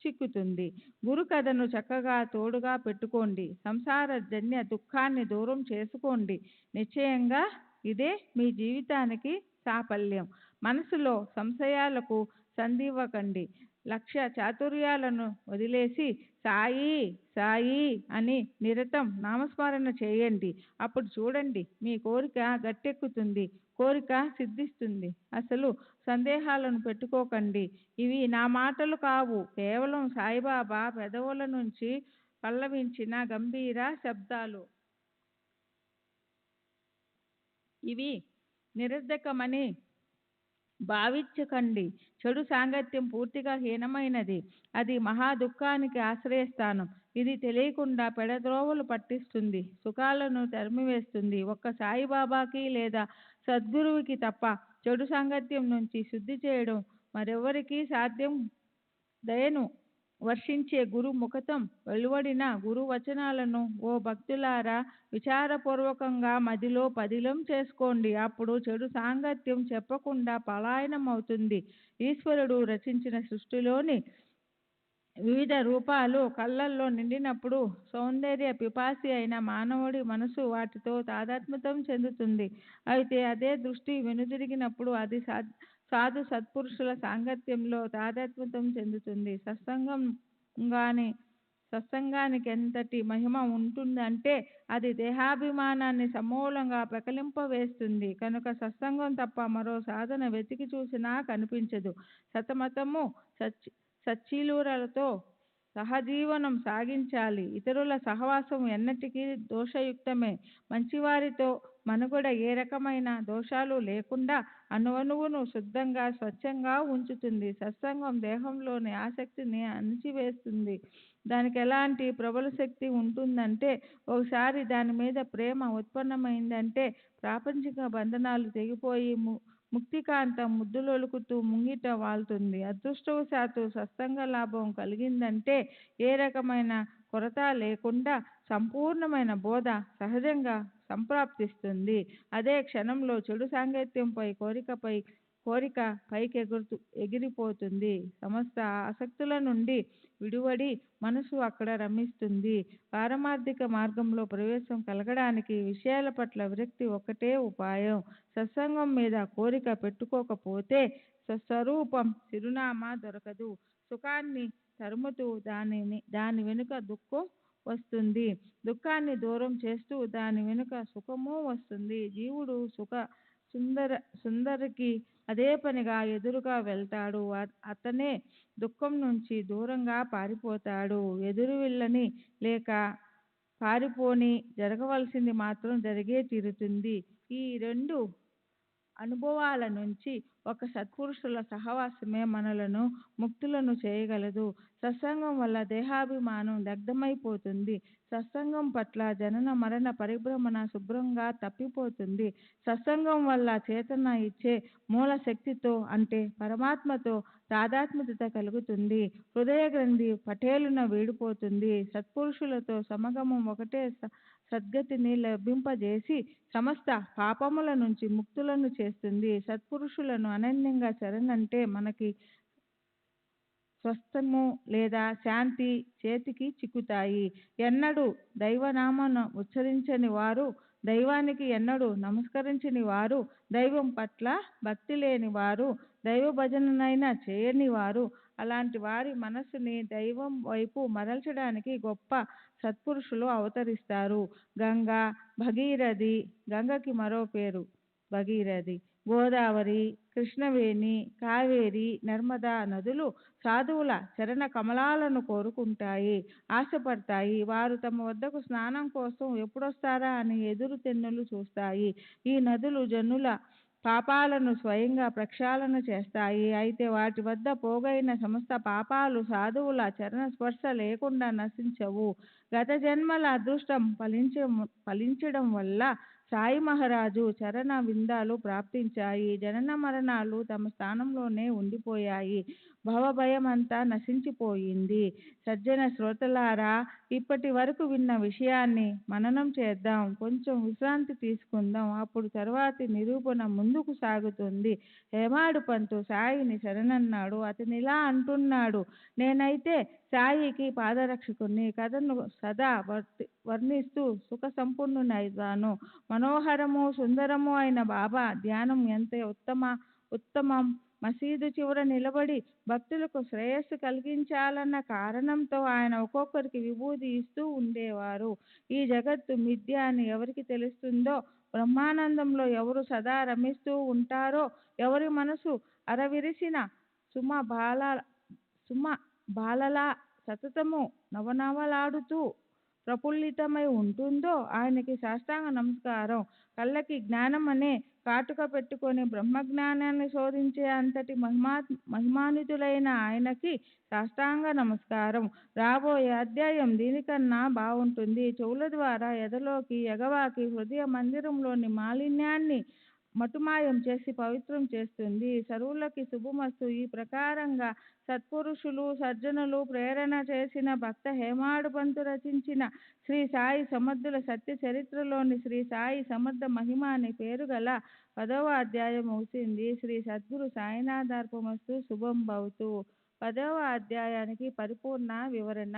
చిక్కుతుంది. గురు కథను చక్కగా తోడుగా పెట్టుకోండి. సంసార జన్య దుఃఖాన్ని దూరం చేసుకోండి. నిశ్చయంగా ఇదే మీ జీవితానికి సాఫల్యం. మనసులో సంశయాలకు సంధివ్వకండి. లక్ష్య చాతుర్యాలను వదిలేసి సాయి సాయి అని నిరతం నామస్మరణ చేయండి. అప్పుడు చూడండి, మీ కోరిక గట్టెక్కుతుంది, కోరిక సిద్ధిస్తుంది. అసలు సందేహాలను పెట్టుకోకండి. ఇవి నా మాటలు కావు, కేవలం సాయిబాబా పెదవుల నుంచి పల్లవించిన గంభీర శబ్దాలు. ఇవి నిరర్ధకమని భావించకండి. చెడు సాంగత్యం పూర్తిగా హీనమైనది. అది మహా దుఃఖానికి ఆశ్రయస్థానం. ఇది తెలియకుండా పెడద్రోవలు పట్టిస్తుంది, సుఖాలను తరిమివేస్తుంది. ఒక్క సాయిబాబాకి లేదా సద్గురువుకి తప్ప చెడు సాంగత్యం నుంచి శుద్ధి చేయడం మరెవరికీ సాధ్యం. దయను వర్షించే గురు ముఖతం వెలువడిన గురు వచనాలను ఓ భక్తులారా విచారపూర్వకంగా మదిలో పదిలం చేసుకోండి. అప్పుడు చెడు సాంగత్యం చెప్పకుండా పలాయనం అవుతుంది. ఈశ్వరుడు రచించిన సృష్టిలోని వివిధ రూపాలు కళ్ళల్లో నిండినప్పుడు సౌందర్య పిపాసి అయిన మానవుడి మనసు వాటితో తాదాత్మ్యం చెందుతుంది. అయితే అదే దృష్టి వెనుదిరిగినప్పుడు అది సాధు సత్పురుషుల సాంగత్యంలో తాదాత్మ్యం చెందుతుంది. సత్సంగానికి ఎంతటి మహిమ ఉంటుందంటే అది దేహాభిమానాన్ని సమూలంగా ప్రకలింపవేస్తుంది. కనుక సత్సంగం తప్ప మరో సాధన వెతికి చూసినా కనిపించదు. సతమతము సచ్చీలులతో సహజీవనం సాగించాలి. ఇతరుల సహవాసం ఎన్నటికీ దోషయుక్తమే. మంచివారితో మనుగడ ఏ రకమైన దోషాలు లేకుండా అణువణువును శుద్ధంగా స్వచ్ఛంగా ఉంచుతుంది. సత్సంగం దేహంలోని ఆసక్తిని అణిచివేస్తుంది. దానికి ఎలాంటి ప్రబల శక్తి ఉంటుందంటే ఒకసారి దాని మీద ప్రేమ ఉత్పన్నమైందంటే ప్రాపంచిక బంధనాలు తెగిపోయి ముక్తికాంతం ముద్దులొలుకుతూ ముంగిట వాళ్తుంది. అదృష్టవశాత్తు సత్సంగ లాభం కలిగిందంటే ఏ రకమైన కొరత లేకుండా సంపూర్ణమైన బోధ సహజంగా సంప్రాప్తిస్తుంది. అదే క్షణంలో చెడు సాంగత్యంపై కోరిక పైకి ఎగిరిపోతుంది. సమస్త ఆసక్తుల నుండి విడివడి మనసు అక్కడ రమిస్తుంది. పారమార్థిక మార్గంలో ప్రవేశం కలగడానికి విషయాల పట్ల విరక్తి ఒక్కటే ఉపాయం. సత్సంగం మీద కోరిక పెట్టుకోకపోతే స్వస్వరూపం చిరునామా దొరకదు. సుఖాన్ని తరుముతూ దాని వెనుక దుఃఖం వస్తుంది. దుఃఖాన్ని దూరం చేస్తూ దాని వెనుక సుఖము వస్తుంది. జీవుడు సుందరికి అదే పనిగా ఎదురుగా వెళ్తాడు. అతనే దుఃఖం నుంచి దూరంగా పారిపోతాడు. ఎదురువిల్లని లేక పారిపోని జరగవలసింది మాత్రం జరిగే తీరుతుంది. ఈ రెండు అనుభవాల నుంచి ఒక సత్పురుషుల సహవాసమే మనలను ముక్తులను చేయగలదు. సత్సంగం వల్ల దేహాభిమానం దగ్ధమైపోతుంది. సత్సంగం పట్ల జనన మరణ పరిభ్రమణ శుభ్రంగా తప్పిపోతుంది. సత్సంగం వల్ల చేతన ఇచ్చే మూల శక్తితో అంటే పరమాత్మతో తాదాత్మ్యత కలుగుతుంది. హృదయ గ్రంథి పటేలున వీడిపోతుంది. సత్పురుషులతో సమగమం ఒకటే సద్గతిని లభింపజేసి సమస్త పాపముల నుంచి ముక్తులను చేస్తుంది. సత్పురుషులను అనన్యంగా శరణంటే మనకి స్వస్థము లేదా శాంతి చేతికి చిక్కుతాయి. ఎన్నడూ దైవనామను ఉచ్చరించని వారు, దైవానికి ఎన్నడూ నమస్కరించని వారు, దైవం పట్ల భక్తి లేని వారు, దైవ భజననైనా చేయని వారు, అలాంటి వారి మనస్సుని దైవం వైపు మరల్చడానికి గొప్ప సత్పురుషులు అవతరిస్తారు. గంగా, భగీరథి, గంగకి మరో పేరు భగీరథి, గోదావరి, కృష్ణవేణి, కావేరి, నర్మదా నదులు సాధువుల చరణ కమలాలను కోరుకుంటాయి, ఆశపడతాయి. వారు తమ వద్దకు స్నానం కోసం ఎప్పుడొస్తారా అని ఎదురు తెన్నులు చూస్తాయి. ఈ నదులు జనుల పాపాలను స్వయంగా ప్రక్షాళన చేస్తాయి. అయితే వాటి వద్ద పోగైన సమస్త పాపాలు సాధువుల చరణ స్పర్శ లేకుండా నశించవు. గత జన్మల అదృష్టం ఫలించడం వల్ల సాయి మహారాజు చరణ విందాలు ప్రాప్తించాయి. జనన మరణాలు తమ స్థానంలోనే ఉండిపోయాయి. భవభయమంతా నశించిపోయింది. సజ్జన శ్రోతలారా, ఇప్పటి వరకు విన్న విషయాన్ని మననం చేద్దాం. కొంచెం విశ్రాంతి తీసుకుందాం. అప్పుడు తర్వాతి నిరూపణ ముందుకు సాగుతుంది. హేమాడు పంతు సాయిని శరణన్నాడు. అతనిలా అంటున్నాడు: నేనైతే సాయికి పాదరక్షకుని. కథను సదా వర్ణిస్తూ సుఖ సంపన్నునైతాను. మనోహరము సుందరము అయిన బాబా ధ్యానం ఎంత ఉత్తమం. మసీదు చివర నిలబడి భక్తులకు శ్రేయస్సు కలిగించాలన్న కారణంతో ఆయన ఒక్కొక్కరికి విభూది ఇస్తూ ఉండేవారు. ఈ జగత్తు మిథ్య అని ఎవరికి తెలుస్తుందో, బ్రహ్మానందంలో ఎవరు సదా రమిస్తూ ఉంటారో, ఎవరి మనసు అరవిరిసిన సుమ బాలలా సతతము నవనవలాడుతూ ప్రఫుల్లితమై ఉంటుందో ఆయనకి సాష్టాంగ నమస్కారం. కళ్ళకి జ్ఞానం అనే కాటుక పెట్టుకొని బ్రహ్మజ్ఞానాన్ని శోధించే అంతటి మహిమాన్వితులైన ఆయనకి సాష్టాంగ నమస్కారం. రాబోయే అధ్యాయం దీనికన్నా బాగుంటుంది. చెవుల ద్వారా ఎదలోకి ఎగవాకి హృదయ మందిరంలోని మాలిన్యాన్ని మటుమాయం చేసి పవిత్రం చేస్తుంది. సర్వులకి శుభమస్తు. ఈ ప్రకారంగా సత్పురుషులు సజ్జనులు ప్రేరణ చేసిన భక్త హేమాడు పంతు రచించిన శ్రీ సాయి సమర్థుల సత్య చరిత్రలోని శ్రీ సాయి సమర్థ మహిమ అనే పేరు గల 10వ అధ్యాయం ముగిసింది. శ్రీ సద్గురు సాయినాథార్పమస్తు. శుభం భవతు. 10వ అధ్యాయానికి పరిపూర్ణ వివరణ.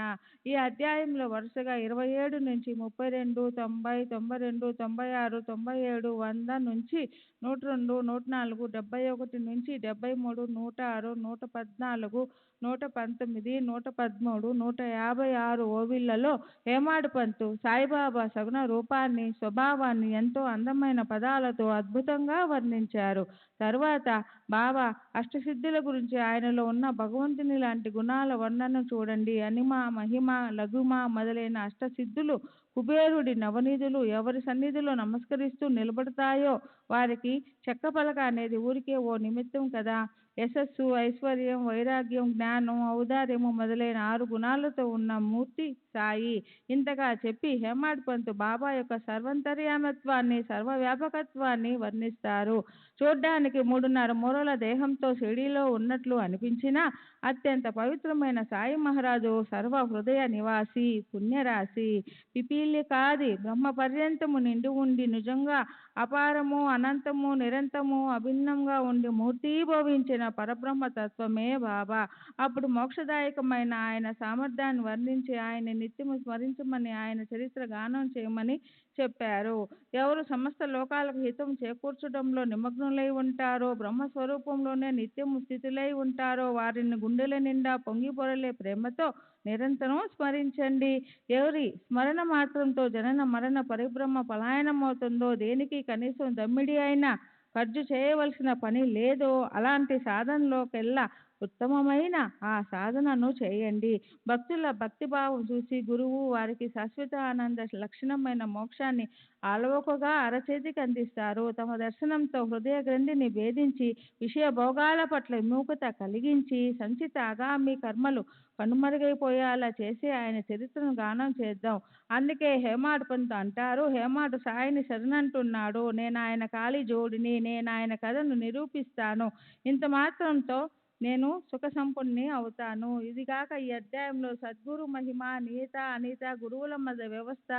ఈ అధ్యాయంలో వరుసగా 27 నుంచి 32, 90, 92, 96, 97, 100 నుంచి 102, 104, 71 నుంచి 73, 106, 114, 119, 113, 156 ఓవిళ్లలో హేమాడు పంతు సాయిబాబా సగుణ రూపాన్ని స్వభావాన్ని ఎంతో అందమైన పదాలతో అద్భుతంగా వర్ణించారు. తరువాత బాబా అష్టసిద్ధుల గురించి ఆయనలో ఉన్న భగవంతుని లాంటి గుణాల వర్ణన చూడండి. అనిమ మహిమ లఘుమ మొదలైన అష్టసిద్ధులు కుబేరుడి నవనిధులు ఎవరి సన్నిధిలో నమస్కరిస్తూ నిలబడతాయో వారికి చెక్క పలక అనేది ఊరికే ఓ నిమిత్తం కదా. యశస్సు ఐశ్వర్యం వైరాగ్యం జ్ఞానం ఔదార్యము మొదలైన 6 గుణాలతో ఉన్న మూర్తి సాయి. ఇంతగా చెప్పి హేమాడ్ పంతు బాబా యొక్క సర్వంతర్యామత్వాన్ని సర్వవ్యాపకత్వాన్ని వర్ణిస్తారు. చూడ్డానికి 3.5 మూరల దేహంతో షిరిడీలో ఉన్నట్లు అనిపించినా అత్యంత పవిత్రమైన సాయి మహారాజు సర్వ హృదయ నివాసి పుణ్యరాశి పిపీలికాది బ్రహ్మ పర్యంతము నిండి ఉండి నిజంగా అపారము అనంతము నిరంతము అభిన్నంగా ఉండి మూర్తీభవించిన పరబ్రహ్మ తత్వమే బాబా. అప్పుడు మోక్షదాయకమైన ఆయన సామర్థ్యాన్ని వర్ణించి ఆయన నిత్యము స్మరించమని ఆయన చరిత్ర గానం చేయమని చెప్పారు. ఎవరు సమస్త లోకాలకు హితం చేకూర్చడంలో నిమగ్నులై ఉంటారో బ్రహ్మస్వరూపంలోనే నిత్యము స్థితులై ఉంటారో వారిని గుండెల నిండా పొంగి పొరలే ప్రేమతో నిరంతరం స్మరించండి. ఎవరి స్మరణ మాత్రంతో జనన మరణ పరిబ్రహ్మ పలాయనమవుతుందో దేనికి కనీసం దమ్మిడి అయినా ఖర్చు చేయవలసిన పని లేదో అలాంటి సాధనలోకెల్లా ఉత్తమమైన ఆ సాధనను చేయండి. భక్తుల భక్తిభావం చూసి గురువు వారికి శాశ్వత ఆనంద లక్షణమైన మోక్షాన్ని అలవోకగా అరచేతికి అందిస్తారు. తమ దర్శనంతో హృదయ గ్రంథిని భేదించి విషయ భోగాల పట్ల విముఖత కలిగించి సంచిత ఆగామి కర్మలు కనుమరుగైపోయేలా చేసి ఆయన చరిత్రను గానం చేద్దాం. అందుకే హేమాడు పంతు అంటారు, హేమాడు సాయిని శరణంటున్నాడు, నేను ఆయన కాలి జోడిని, నేను ఆయన కథను నిరూపిస్తాను, ఇంత మాత్రంతో నేను సుఖ సంపన్నుని అవుతాను. ఇదిగాక ఈ అధ్యాయంలో సద్గురు మహిమ నీత అనిత గురువుల మధ్య వ్యవస్థ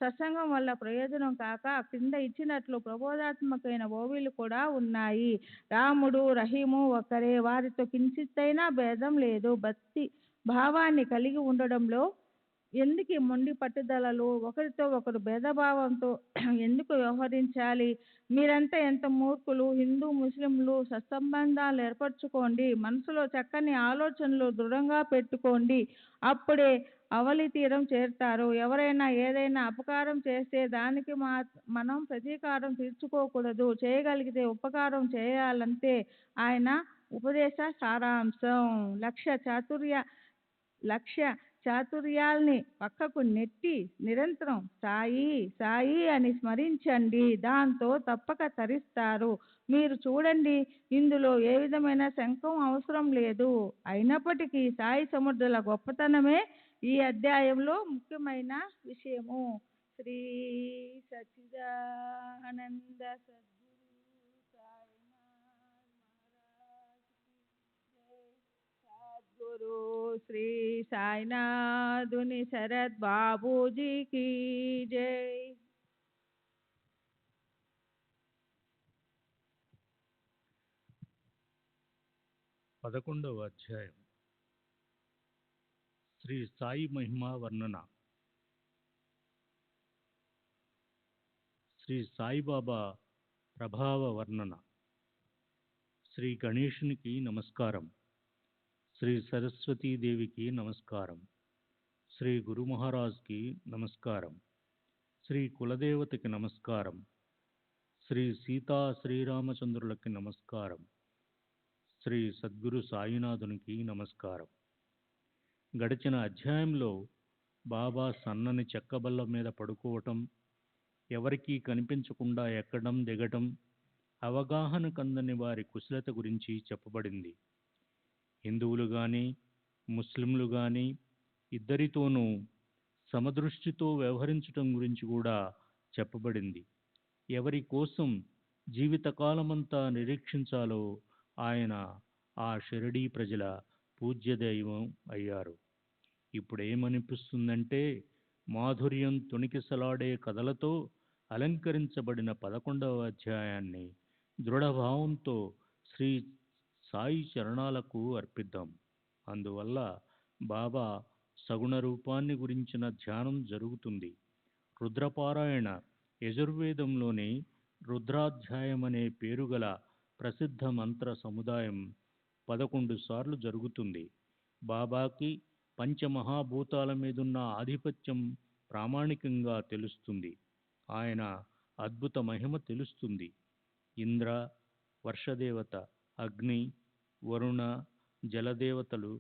సత్సంగం వల్ల ప్రయోజనం కాక క్రింద ఇచ్చినట్లు ప్రబోధాత్మకమైన ఓవిలు కూడా ఉన్నాయి. రాముడు రహీము ఒక్కరే, వారితో కించిత్తైనా భేదం లేదు. భక్తి భావాన్ని కలిగి ఉండడంలో ఎందుకు మొండి పట్టుదలలు, ఒకరితో ఒకరు భేదభావంతో ఎందుకు వ్యవహరించాలి? మీరంతా ఎంత మూర్ఖులు. హిందూ ముస్లింలు సత్సంబంధాలు ఏర్పరచుకోండి, మనసులో చక్కని ఆలోచనలు దృఢంగా పెట్టుకోండి, అప్పుడే అవలి తీరం చేరుతారు. ఎవరైనా ఏదైనా అపకారం చేస్తే దానికి మనం ప్రతీకారం తీర్చుకోకూడదు, చేయగలిగితే ఉపకారం చేయాలంతే ఆయన ఉపదేశ సారాంశం. లక్ష్య చాతుర్యాల్ని పక్కకు నెట్టి నిరంతరం సాయి సాయి అని స్మరించండి, దాంతో తప్పక తరిస్తారు. మీరు చూడండి, ఇందులో ఏ విధమైన శంకం అవసరం లేదు. అయినప్పటికీ సాయి సమర్థుల గొప్పతనమే ఈ అధ్యాయంలో ముఖ్యమైన విషయము. శ్రీ సచ్చిదానంద సద్గురు సాయినాథ్ మహారాజ్ గురు శ్రీ సాయినాథుని శరత్ బాబూజీకి జై. 11వ అధ్యాయం శ్రీ సాయి మహిమా వర్ణన. శ్రీ సాయిబాబా ప్రభావ వర్ణన. శ్రీ గణేశునికి నమస్కారం, శ్రీ సరస్వతీదేవికి నమస్కారం, శ్రీ గురు మహారాజ్కి నమస్కారం, శ్రీ కులదేవతకి నమస్కారం, శ్రీ సీతా శ్రీరామచంద్రులకి నమస్కారం, శ్రీ సద్గురు సాయినాథునికి నమస్కారం. గడిచిన అధ్యాయంలో బాబా సన్నని చెక్కబల్ల మీద పడుకోవటం, ఎవరికీ కనిపించకుండా ఎక్కడం దిగటం, అవగాహన కందని వారి కుశలత గురించి చెప్పబడింది. హిందువులు కానీ ముస్లింలు కానీ ఇద్దరితోనూ సమదృష్టితో వ్యవహరించటం గురించి కూడా చెప్పబడింది. ఎవరి కోసం జీవితకాలమంతా నిరీక్షించాలో ఆయన ఆ షిరిడీ ప్రజల పూజ్య దైవం అయ్యారు. ఇప్పుడేమనిపిస్తుందంటే మాధుర్యం తొణికిసలాడే కథలతో అలంకరించబడిన 11వ అధ్యాయాన్ని దృఢభావంతో శ్రీ సాయి చరణాలకు అర్పిద్దాం. అందువల్ల బాబా సగుణ రూపాన్ని గురించిన ధ్యానం జరుగుతుంది. రుద్రపారాయణ యజుర్వేదంలోని రుద్రాధ్యాయమనే పేరుగల ప్రసిద్ధ మంత్ర సముదాయం 11 సార్లు జరుగుతుంది. బాబాకి పంచమహాభూతాల మీదున్న ఆధిపత్యం ప్రామాణికంగా తెలుస్తుంది. ఆయన అద్భుత మహిమ తెలుస్తుంది. ఇంద్ర, వర్షదేవత, అగ్ని, వరుణ, జలదేవతలు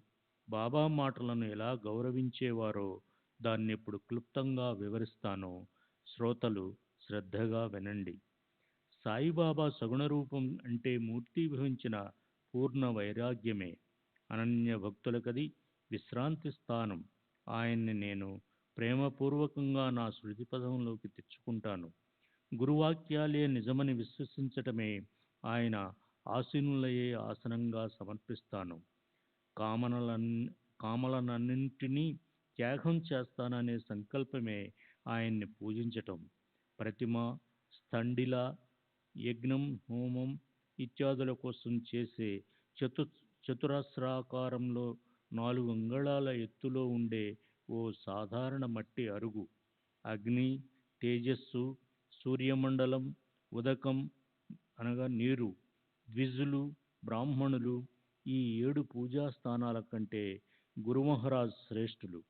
బాబా మాటలను ఎలా గౌరవించేవారో దాన్నిప్పుడు క్లుప్తంగా వివరిస్తాను. శ్రోతలు శ్రద్ధగా వినండి. సాయిబాబా సగుణ రూపం అంటే మూర్తీభవించిన పూర్ణ వైరాగ్యమే. అనన్య భక్తులకది విశ్రాంతి స్థానం. ఆయన్ని నేను ప్రేమపూర్వకంగా నా శృతిపథంలోకి తెచ్చుకుంటాను. గురువాక్యాలే నిజమని విశ్వసించటమే ఆయన ఆసీనులయ్యే ఆసనంగా సమర్పిస్తాను. కామలనన్నింటినీ త్యాగం చేస్తాననే సంకల్పమే ఆయన్ని పూజించటం. ప్రతిమ, స్థండిల, యజ్ఞం, హోమం ఇత్యాదుల కోసం చేసే చతురస్రాకారంలో 4 అంగుళాల ఎత్తులో ఉండే ఓ సాధారణ మట్టి అరుగు, అగ్ని, తేజస్సు, సూర్యమండలం, ఉదకం అనగా నీరు, ద్విజులు, బ్రాహ్మణులు ఈ 7 పూజా స్థానాల కంటే గురుమహారాజ్ శ్రేష్ఠులు.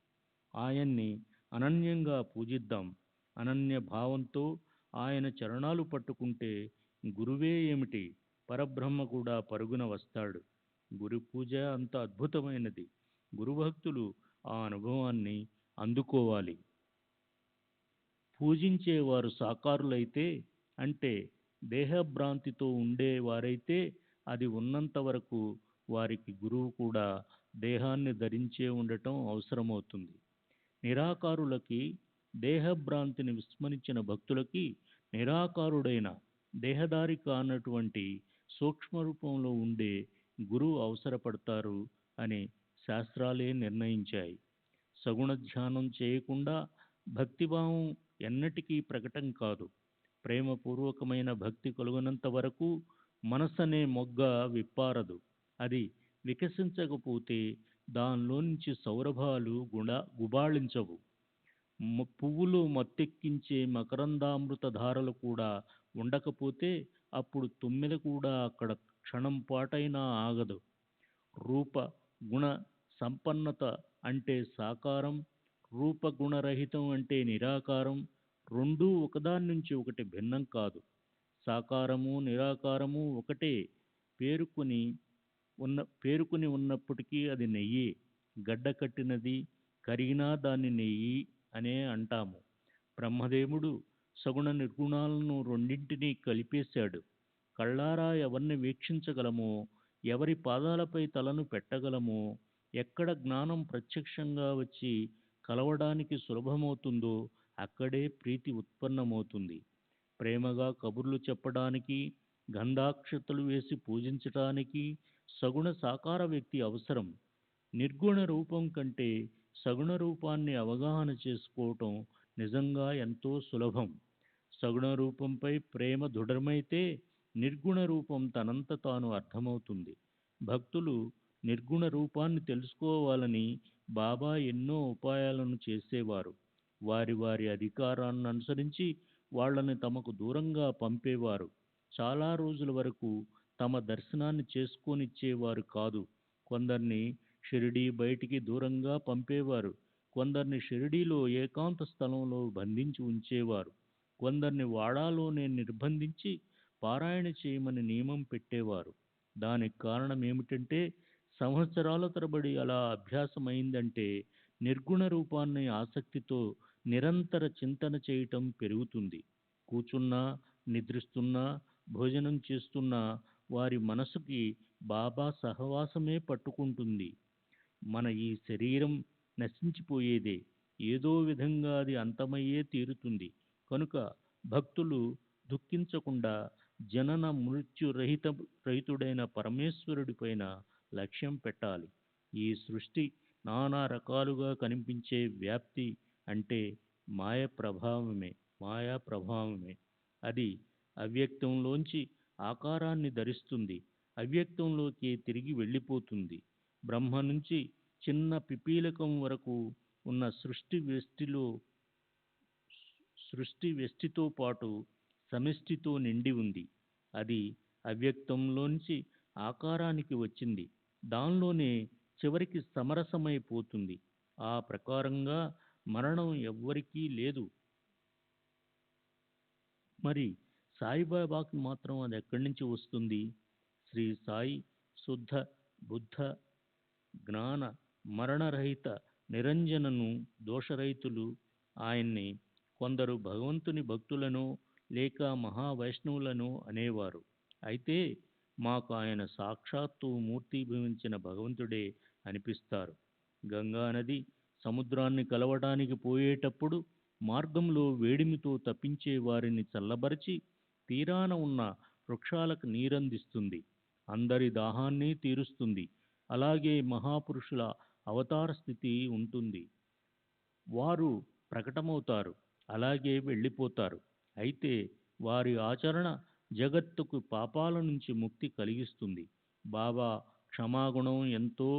ఆయన్ని అనన్యంగా పూజిద్దాం. అనన్య భావంతో ఆయన చరణాలు పట్టుకుంటే గురువే ఏమిటి, పరబ్రహ్మ కూడా పరుగున వస్తాడు. గురు పూజ అంత అద్భుతమైనది. గురుభక్తులు ఆ అనుభవాన్ని అందుకోవాలి. పూజించేవారు సాకారులైతే, అంటే దేహభ్రాంతితో ఉండేవారైతే అది ఉన్నంత వరకు వారికి గురువు కూడా దేహాన్ని ధరించే ఉండటం అవసరమవుతుంది. నిరాకారులకి, దేహభ్రాంతిని విస్మరించిన భక్తులకి నిరాకారుడైన దేహధారి కానటువంటి సూక్ష్మరూపంలో ఉండే గురువు అవసరపడతారు అని శాస్త్రాలే నిర్ణయించాయి. సగుణ ధ్యానం చేయకుండా భక్తిభావం ఎన్నటికీ ప్రకటం కాదు. ప్రేమపూర్వకమైన భక్తి కలుగునంత వరకు మనసనే మొగ్గ విప్పారదు. అది వికసించకపోతే దానిలో నుంచి సౌరభాలు గుబాళించవు. పువ్వులో మత్తెక్కించే మకరందామృత ధారలు కూడా ఉండకపోతే అప్పుడు తుమ్మెద కూడా అక్కడ క్షణం పాటైనా ఆగదు. రూప గుణ సంపన్నత అంటే సాకారం, రూపగుణరహితం అంటే నిరాకారం. రెండూ ఒకదాని నుంచి ఒకటి భిన్నం కాదు. సాకారము నిరాకారము ఒకటే. పేరుకుని ఉన్నప్పటికీ అది నెయ్యి. గడ్డ కట్టినది, కరిగినా దాన్ని నెయ్యి అనే అంటాము. బ్రహ్మదేవుడు సగుణ నిర్గుణాలను రెండింటినీ కలిపేశాడు. కళ్ళారా ఎవరిని వీక్షించగలమో, ఎవరి పాదాలపై తలను పెట్టగలమో, ఎక్కడ జ్ఞానం ప్రత్యక్షంగా వచ్చి కలవడానికి సులభమవుతుందో అక్కడే ప్రీతి ఉత్పన్నమవుతుంది. ప్రేమగా కబుర్లు చెప్పడానికి, గంధాక్షతలు వేసి పూజించటానికి సగుణ సాకార వ్యక్తి అవసరం. నిర్గుణ రూపం కంటే సగుణ రూపాన్ని అవగాహన చేసుకోవటం నిజంగా ఎంతో సులభం. సగుణ రూపంపై ప్రేమ దృఢమైతే నిర్గుణ రూపం తనంత తాను అర్థమవుతుంది. భక్తులు నిర్గుణ రూపాన్ని తెలుసుకోవాలని బాబా ఎన్నో ఉపాయాలను చేసేవారు. వారి వారి అధికారాన్ని అనుసరించి వాళ్ళని తమకు దూరంగా పంపేవారు. చాలా రోజుల వరకు తమ దర్శనాన్ని చేసుకొనిచ్చేవారు కాదు. కొందరిని షిరిడీ బయటికి దూరంగా పంపేవారు. కొందరిని షిరిడీలో ఏకాంత స్థలంలో బంధించి ఉంచేవారు. కొందరిని వాడాలోనే నిర్బంధించి పారాయణ చేయమని నియమం పెట్టేవారు. దానికి కారణం ఏమిటంటే సంవత్సరాల తరబడి అలా అభ్యాసమైందంటే నిర్గుణ రూపాన్ని ఆసక్తితో నిరంతర చింతన చేయటం పెరుగుతుంది. కూర్చున్నా, నిద్రిస్తున్నా, భోజనం చేస్తున్న వారి మనసుకి బాబా సహవాసమే పట్టుకుంటుంది. మన ఈ శరీరం నశించిపోయేదే, ఏదో విధంగా అది అంతమయ్యే తీరుతుంది. కనుక భక్తులు దుఃఖించకుండా జనన మృత్యు రహితుడైన పరమేశ్వరుడిపైన లక్ష్యం పెట్టాలి. ఈ సృష్టి నానా రకాలుగా కనిపించే వ్యాప్తి అంటే మాయా ప్రభావమే. అది అవ్యక్తంలోంచి ఆకారాన్ని ధరిస్తుంది, అవ్యక్తంలోకి తిరిగి వెళ్ళిపోతుంది. బ్రహ్మ నుంచి చిన్న పిపీలకం వరకు ఉన్న సృష్టి వ్యష్టితో పాటు సమిష్టితో నిండి ఉంది. అది అవ్యక్తంలోంచి ఆకారానికి వచ్చింది, దానిలోనే చివరికి సమరసమైపోతుంది. ఆ ప్రకారంగా మరణం ఎవ్వరికీ లేదు. మరి సాయిబాబాకి మాత్రం అది ఎక్కడి నుంచి వస్తుంది? శ్రీ సాయి శుద్ధ బుద్ధ జ్ఞాన మరణరహిత నిరంజనను దోషరహితులు ఆయన్ని కొందరు భగవంతుని భక్తులను లేక మహావైష్ణవులను అనేవారు. అయితే మాకు ఆయన సాక్షాత్తు మూర్తీభవించిన భగవంతుడే అనిపిస్తారు. గంగా నది సముద్రాన్ని కలవటానికి పోయేటప్పుడు మార్గంలో వేడిమితో తప్పించే వారిని చల్లబరిచి తీరాన ఉన్న వృక్షాలకు నీరందిస్తుంది, అందరి దాహాన్ని తీరుస్తుంది. అలాగే మహాపురుషుల అవతార స్థితి ఉంటుంది. వారు ప్రకటమవుతారు, అలాగే వెళ్ళిపోతారు. అయితే వారి ఆచరణ జగత్తుకు పాపాల నుంచి ముక్తి కలిగిస్తుంది. బాబా క్షమాగుణం ఎంతో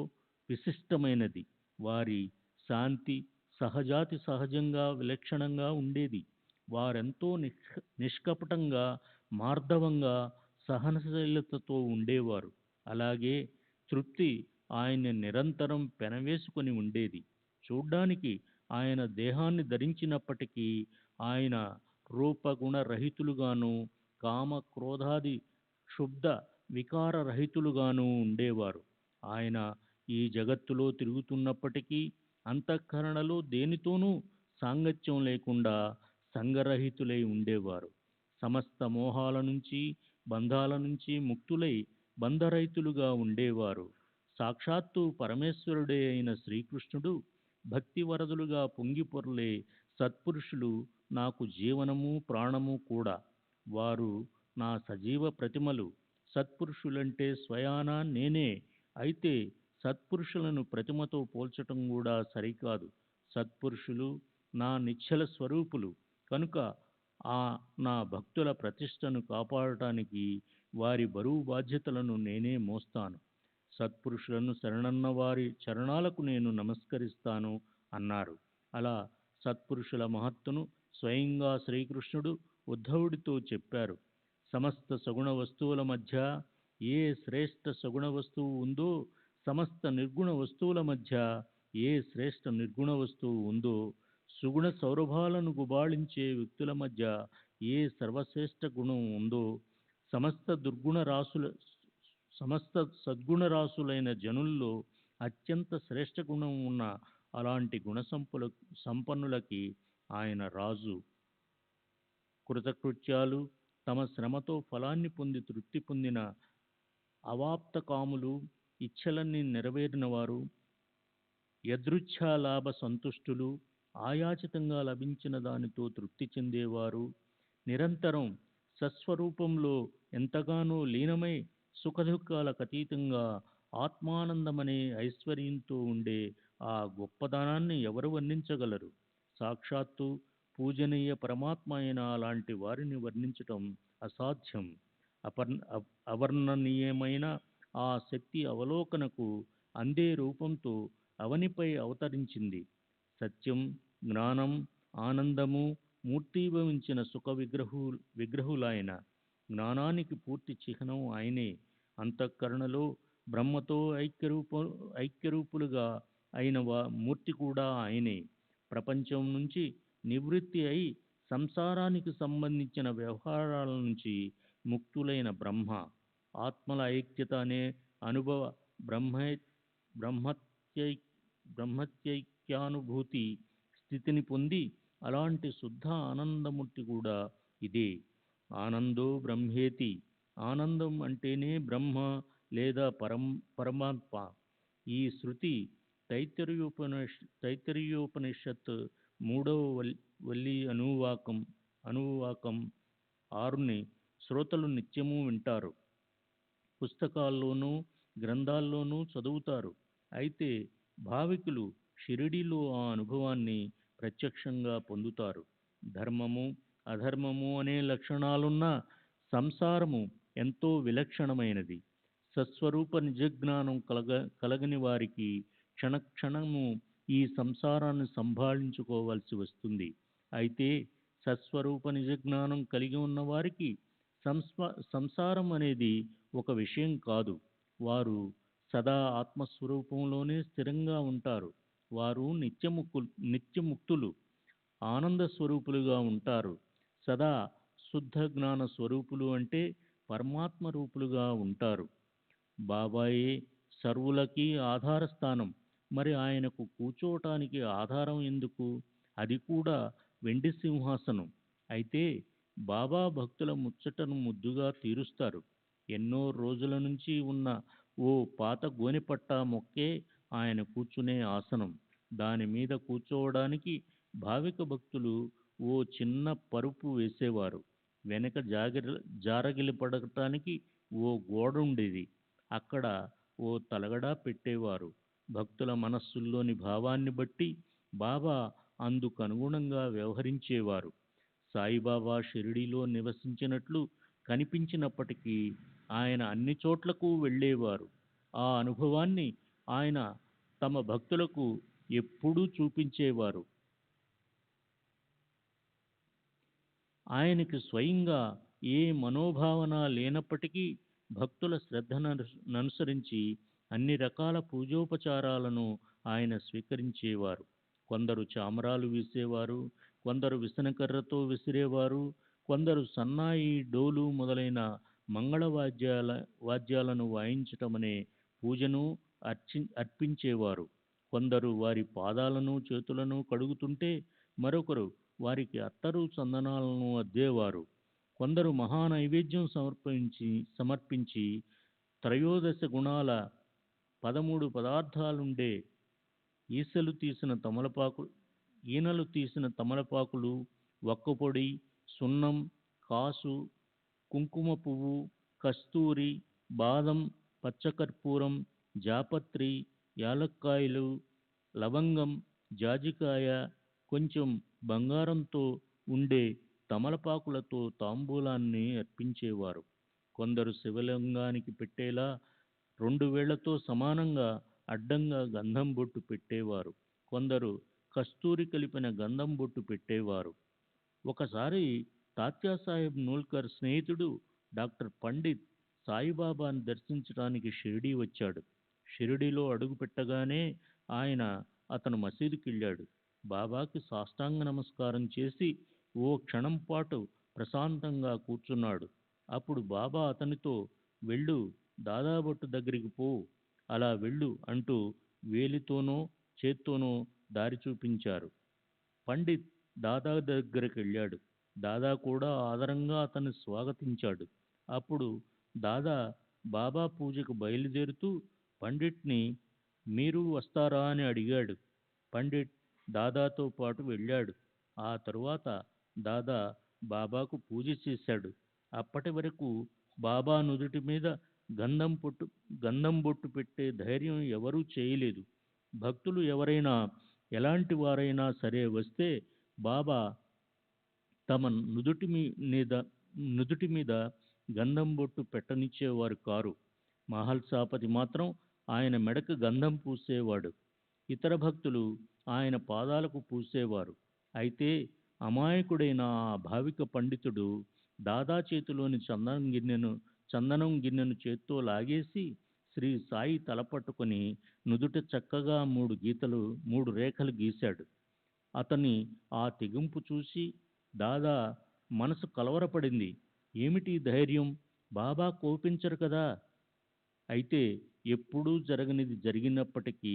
విశిష్టమైనది. వారి శాంతి సహజాతి సహజంగా విలక్షణంగా ఉండేది. వారెంతో నిష్కపటంగా మార్దవంగా సహనశీలతతో ఉండేవారు. అలాగే తృప్తి ఆయన్ని నిరంతరం పెనవేసుకొని ఉండేది. చూడ్డానికి ఆయన దేహాన్ని ధరించినప్పటికీ ఆయన రూపగుణరహితులుగాను కామ క్రోధాది క్షుబ్ధ వికారరహితులుగాను ఉండేవారు. ఆయన ఈ జగత్తులో తిరుగుతున్నప్పటికీ అంతఃకరణలో దేనితోనూ సాంగత్యం లేకుండా సంగరహితులై ఉండేవారు. సమస్త మోహాల నుంచి బంధాల నుంచి ముక్తులై బంధరహితులుగా ఉండేవారు. సాక్షాత్తు పరమేశ్వరుడే అయిన శ్రీకృష్ణుడు భక్తివరదులుగా పొంగిపొర్లే సత్పురుషులు నాకు జీవనము ప్రాణము కూడా. వారు నా సజీవ ప్రతిమలు. సత్పురుషులంటే స్వయానా నేనే. అయితే సత్పురుషులను ప్రతిమతో పోల్చటం కూడా సరికాదు. సత్పురుషులు నా నిశ్చల స్వరూపులు. కనుక ఆ నా భక్తుల ప్రతిష్టను కాపాడటానికి వారి బరువు బాధ్యతలను నేనే మోస్తాను. సత్పురుషులను శరణన్న వారి చరణాలకు నేను నమస్కరిస్తాను అన్నారు. అలా సత్పురుషుల మహత్తును స్వయంగా శ్రీకృష్ణుడు ఉద్ధవుడితో చెప్పారు. సమస్త సగుణ వస్తువుల మధ్య ఏ శ్రేష్ఠ సగుణ వస్తువు ఉందో, సమస్త నిర్గుణ వస్తువుల మధ్య ఏ శ్రేష్ఠ నిర్గుణ వస్తువు ఉందో, సుగుణ సౌరభాలను గుబాళించే వ్యక్తుల మధ్య ఏ సర్వశ్రేష్ఠ గుణం ఉందో, సమస్త సద్గుణ రాసులైన జనుల్లో అత్యంత శ్రేష్ఠ గుణం ఉన్న అలాంటి సంపన్నులకి ఆయన రాజు. కృతకృత్యాలు తమ శ్రమతో ఫలాన్ని పొంది తృప్తి పొందిన అవాప్త కాములు, ఇచ్ఛలన్నీ నెరవేరిన వారు, యదృచ్ఛాలాభ సంతుష్టులు, ఆయాచితంగా లభించిన దానితో తృప్తి చెందేవారు, నిరంతరం సస్వరూపంలో ఎంతగానో లీనమై సుఖదుఖాలకు అతీతంగా ఆత్మానందమనే ఐశ్వర్యంతో ఉండే ఆ గొప్పదనాన్ని ఎవరు వర్ణించగలరు? సాక్షాత్తు పూజనీయ పరమాత్మ అయిన అలాంటి వారిని వర్ణించటం అసాధ్యం. అవర్ణనీయమైన ఆ శక్తి అవలోకనకు అందే రూపంతో అవనిపై అవతరించింది. సత్యం, జ్ఞానం, ఆనందము మూర్తీభవించిన సుఖ విగ్రహులైన జ్ఞానానికి పూర్తి చిహ్నం ఆయనే. అంతఃకరణలో బ్రహ్మతో ఐక్యరూపులుగా అయిన మూర్తి కూడా ఆయనే. ప్రపంచం నుంచి నివృత్తి అయి సంసారానికి సంబంధించిన వ్యవహారాల నుంచి ముక్తులైన బ్రహ్మ. ఆత్మల ఐక్యత అనే అనుభవ బ్రహ్మత్యైక్యానుభూతి స్థితిని పొంది అలాంటి శుద్ధ ఆనందమూర్తి కూడా ఇదే. ఆనందో బ్రహ్మేతి. ఆనందం అంటేనే బ్రహ్మ లేదా పరమాత్మ. ఈ శృతి తైత్తరీయోపనిషత్ మూడవ వల్లి అనువాకం 6ని శ్రోతలు నిత్యము వింటారు, పుస్తకాల్లోనూ గ్రంథాల్లోనూ చదువుతారు. అయితే భావికులు షిరిడీలో ఆ అనుభవాన్ని ప్రత్యక్షంగా పొందుతారు. ధర్మము అధర్మము అనే లక్షణాలున్న సంసారము ఎంతో విలక్షణమైనది. సత్స్వరూప నిజజ్ఞానం కలగని వారికి క్షణక్షణము ఈ సంసారాన్ని సంభాళించుకోవాల్సి వస్తుంది. అయితే సత్స్వరూప నిజజ్ఞానం కలిగి ఉన్న వారికి సంసారం అనేది ఒక విషయం కాదు. వారు సదా ఆత్మస్వరూపంలోనే స్థిరంగా ఉంటారు. వారు నిత్యముక్తులు, ఆనంద స్వరూపులుగా ఉంటారు. సదా శుద్ధ జ్ఞాన స్వరూపులు అంటే పరమాత్మ రూపులుగా ఉంటారు. బాబాయే సర్వులకి ఆధార స్థానం. మరి ఆయనకు కూర్చోవటానికి ఆధారం ఎందుకు? అది కూడా వెండి సింహాసనం. అయితే బాబా భక్తుల ముచ్చటను ముద్దుగా తీరుస్తారు. ఎన్నో రోజుల నుంచి ఉన్న ఓ పాత గోనెపట్టా మొక్కే ఆయన కూర్చునే ఆసనం. దాని మీద కూర్చోవడానికి భావిక భక్తులు ఓ చిన్న పరుపు వేసేవారు. వెనక జారగిలపడటానికి ఓ గోడ ఉండేది. అక్కడ ఓ తలగడా పెట్టేవారు. భక్తుల మనస్సుల్లోని భావాన్ని బట్టి బాబా అందుకు అనుగుణంగా వ్యవహరించేవారు. సాయిబాబా షిరిడీలో నివసించినట్లు కనిపించినప్పటికీ ఆయన అన్ని చోట్లకు వెళ్ళేవారు. ఆ అనుభవాన్ని ఆయన తమ భక్తులకు ఎప్పుడూ చూపించేవారు. ఆయనకి స్వయంగా ఏ మనోభావన లేనప్పటికీ భక్తుల శ్రద్ధననుసరించి అన్ని రకాల పూజోపచారాలను ఆయన స్వీకరించేవారు. కొందరు చామరాలు వీసేవారు, కొందరు విసనకర్రతో విసిరేవారు, కొందరు సన్నాయి, డోలు మొదలైన వాద్యాలను వాయించటమనే పూజను అర్పించేవారు. కొందరు వారి పాదాలను చేతులను కడుగుతుంటే మరొకరు వారికి అత్తరు చందనాలను అద్దేవారు. కొందరు మహానైవేద్యం సమర్పించి త్రయోదశ గుణాల 13 పదార్థాలుండే ఈనలు తీసిన తమలపాకులు, వక్కపొడి, సున్నం, కాసు, కుంకుమ పువ్వు, కస్తూరి, బాదం, పచ్చకర్పూరం, జాపత్రి, యాలక్కాయలు, లవంగం, జాజికాయ, కొంచెం బంగారంతో ఉండే తమలపాకులతో తాంబూలాన్ని అర్పించేవారు. కొందరు శివలింగానికి పెట్టేలా 2 వేళ్లతో సమానంగా అడ్డంగా గంధం బొట్టు పెట్టేవారు. కొందరు కస్తూరి కలిపిన గంధం బొట్టు పెట్టేవారు. ఒకసారి తాత్యాసాహెబ్ నూల్కర్ స్నేహితుడు డాక్టర్ పండిత్ సాయిబాబాను దర్శించడానికి షిరిడీ వచ్చాడు. షిరిడీలో అడుగుపెట్టగానే అతను మసీదుకెళ్ళాడు. బాబాకి సాష్టాంగ నమస్కారం చేసి ఓ క్షణం పాటు ప్రశాంతంగా కూర్చున్నాడు. అప్పుడు బాబా అతనితో, వెళ్ళు, దాదాభట్టు దగ్గరికి పో, అలా వెళ్ళు అంటూ వేలితోనో చేత్తోనో దారి చూపించారు. పండిత్ దాదా దగ్గరికి వెళ్ళాడు. దాదా కూడా ఆదరంగా అతన్ని స్వాగతించాడు. అప్పుడు దాదా బాబా పూజకు బయలుదేరుతూ పండిట్ని, మీరు వస్తారా అని అడిగాడు. పండిట్ దాదాతో పాటు వెళ్ళాడు. ఆ తరువాత దాదా బాబాకు పూజ చేశాడు. అప్పటి వరకు బాబా నుదుటి మీద గంధం బొట్టు పెట్టే ధైర్యం ఎవరూ చేయలేదు. భక్తులు ఎవరైనా ఎలాంటి వారైనా సరే వస్తే బాబా తమ నుదుటి మీద గంధం బొట్టు పెట్టనిచ్చేవారు కారు. మహల్సాపతి మాత్రం ఆయన మెడకు గంధం పూసేవాడు. ఇతర భక్తులు ఆయన పాదాలకు పూసేవారు. అయితే అమాయకుడైన ఆ భావిక పండితుడు దాదా చేతిలోని చందనం గిన్నెను చేత్తో లాగేసి శ్రీ సాయి తలపట్టుకొని నుదుట చక్కగా 3 రేఖలు గీశాడు. అతని ఆ తెగింపు చూసి దాదా మనసు కలవరపడింది. ఏమిటి ధైర్యం? బాబా కోపించరు కదా. అయితే ఎప్పుడూ జరగనిది జరిగినప్పటికీ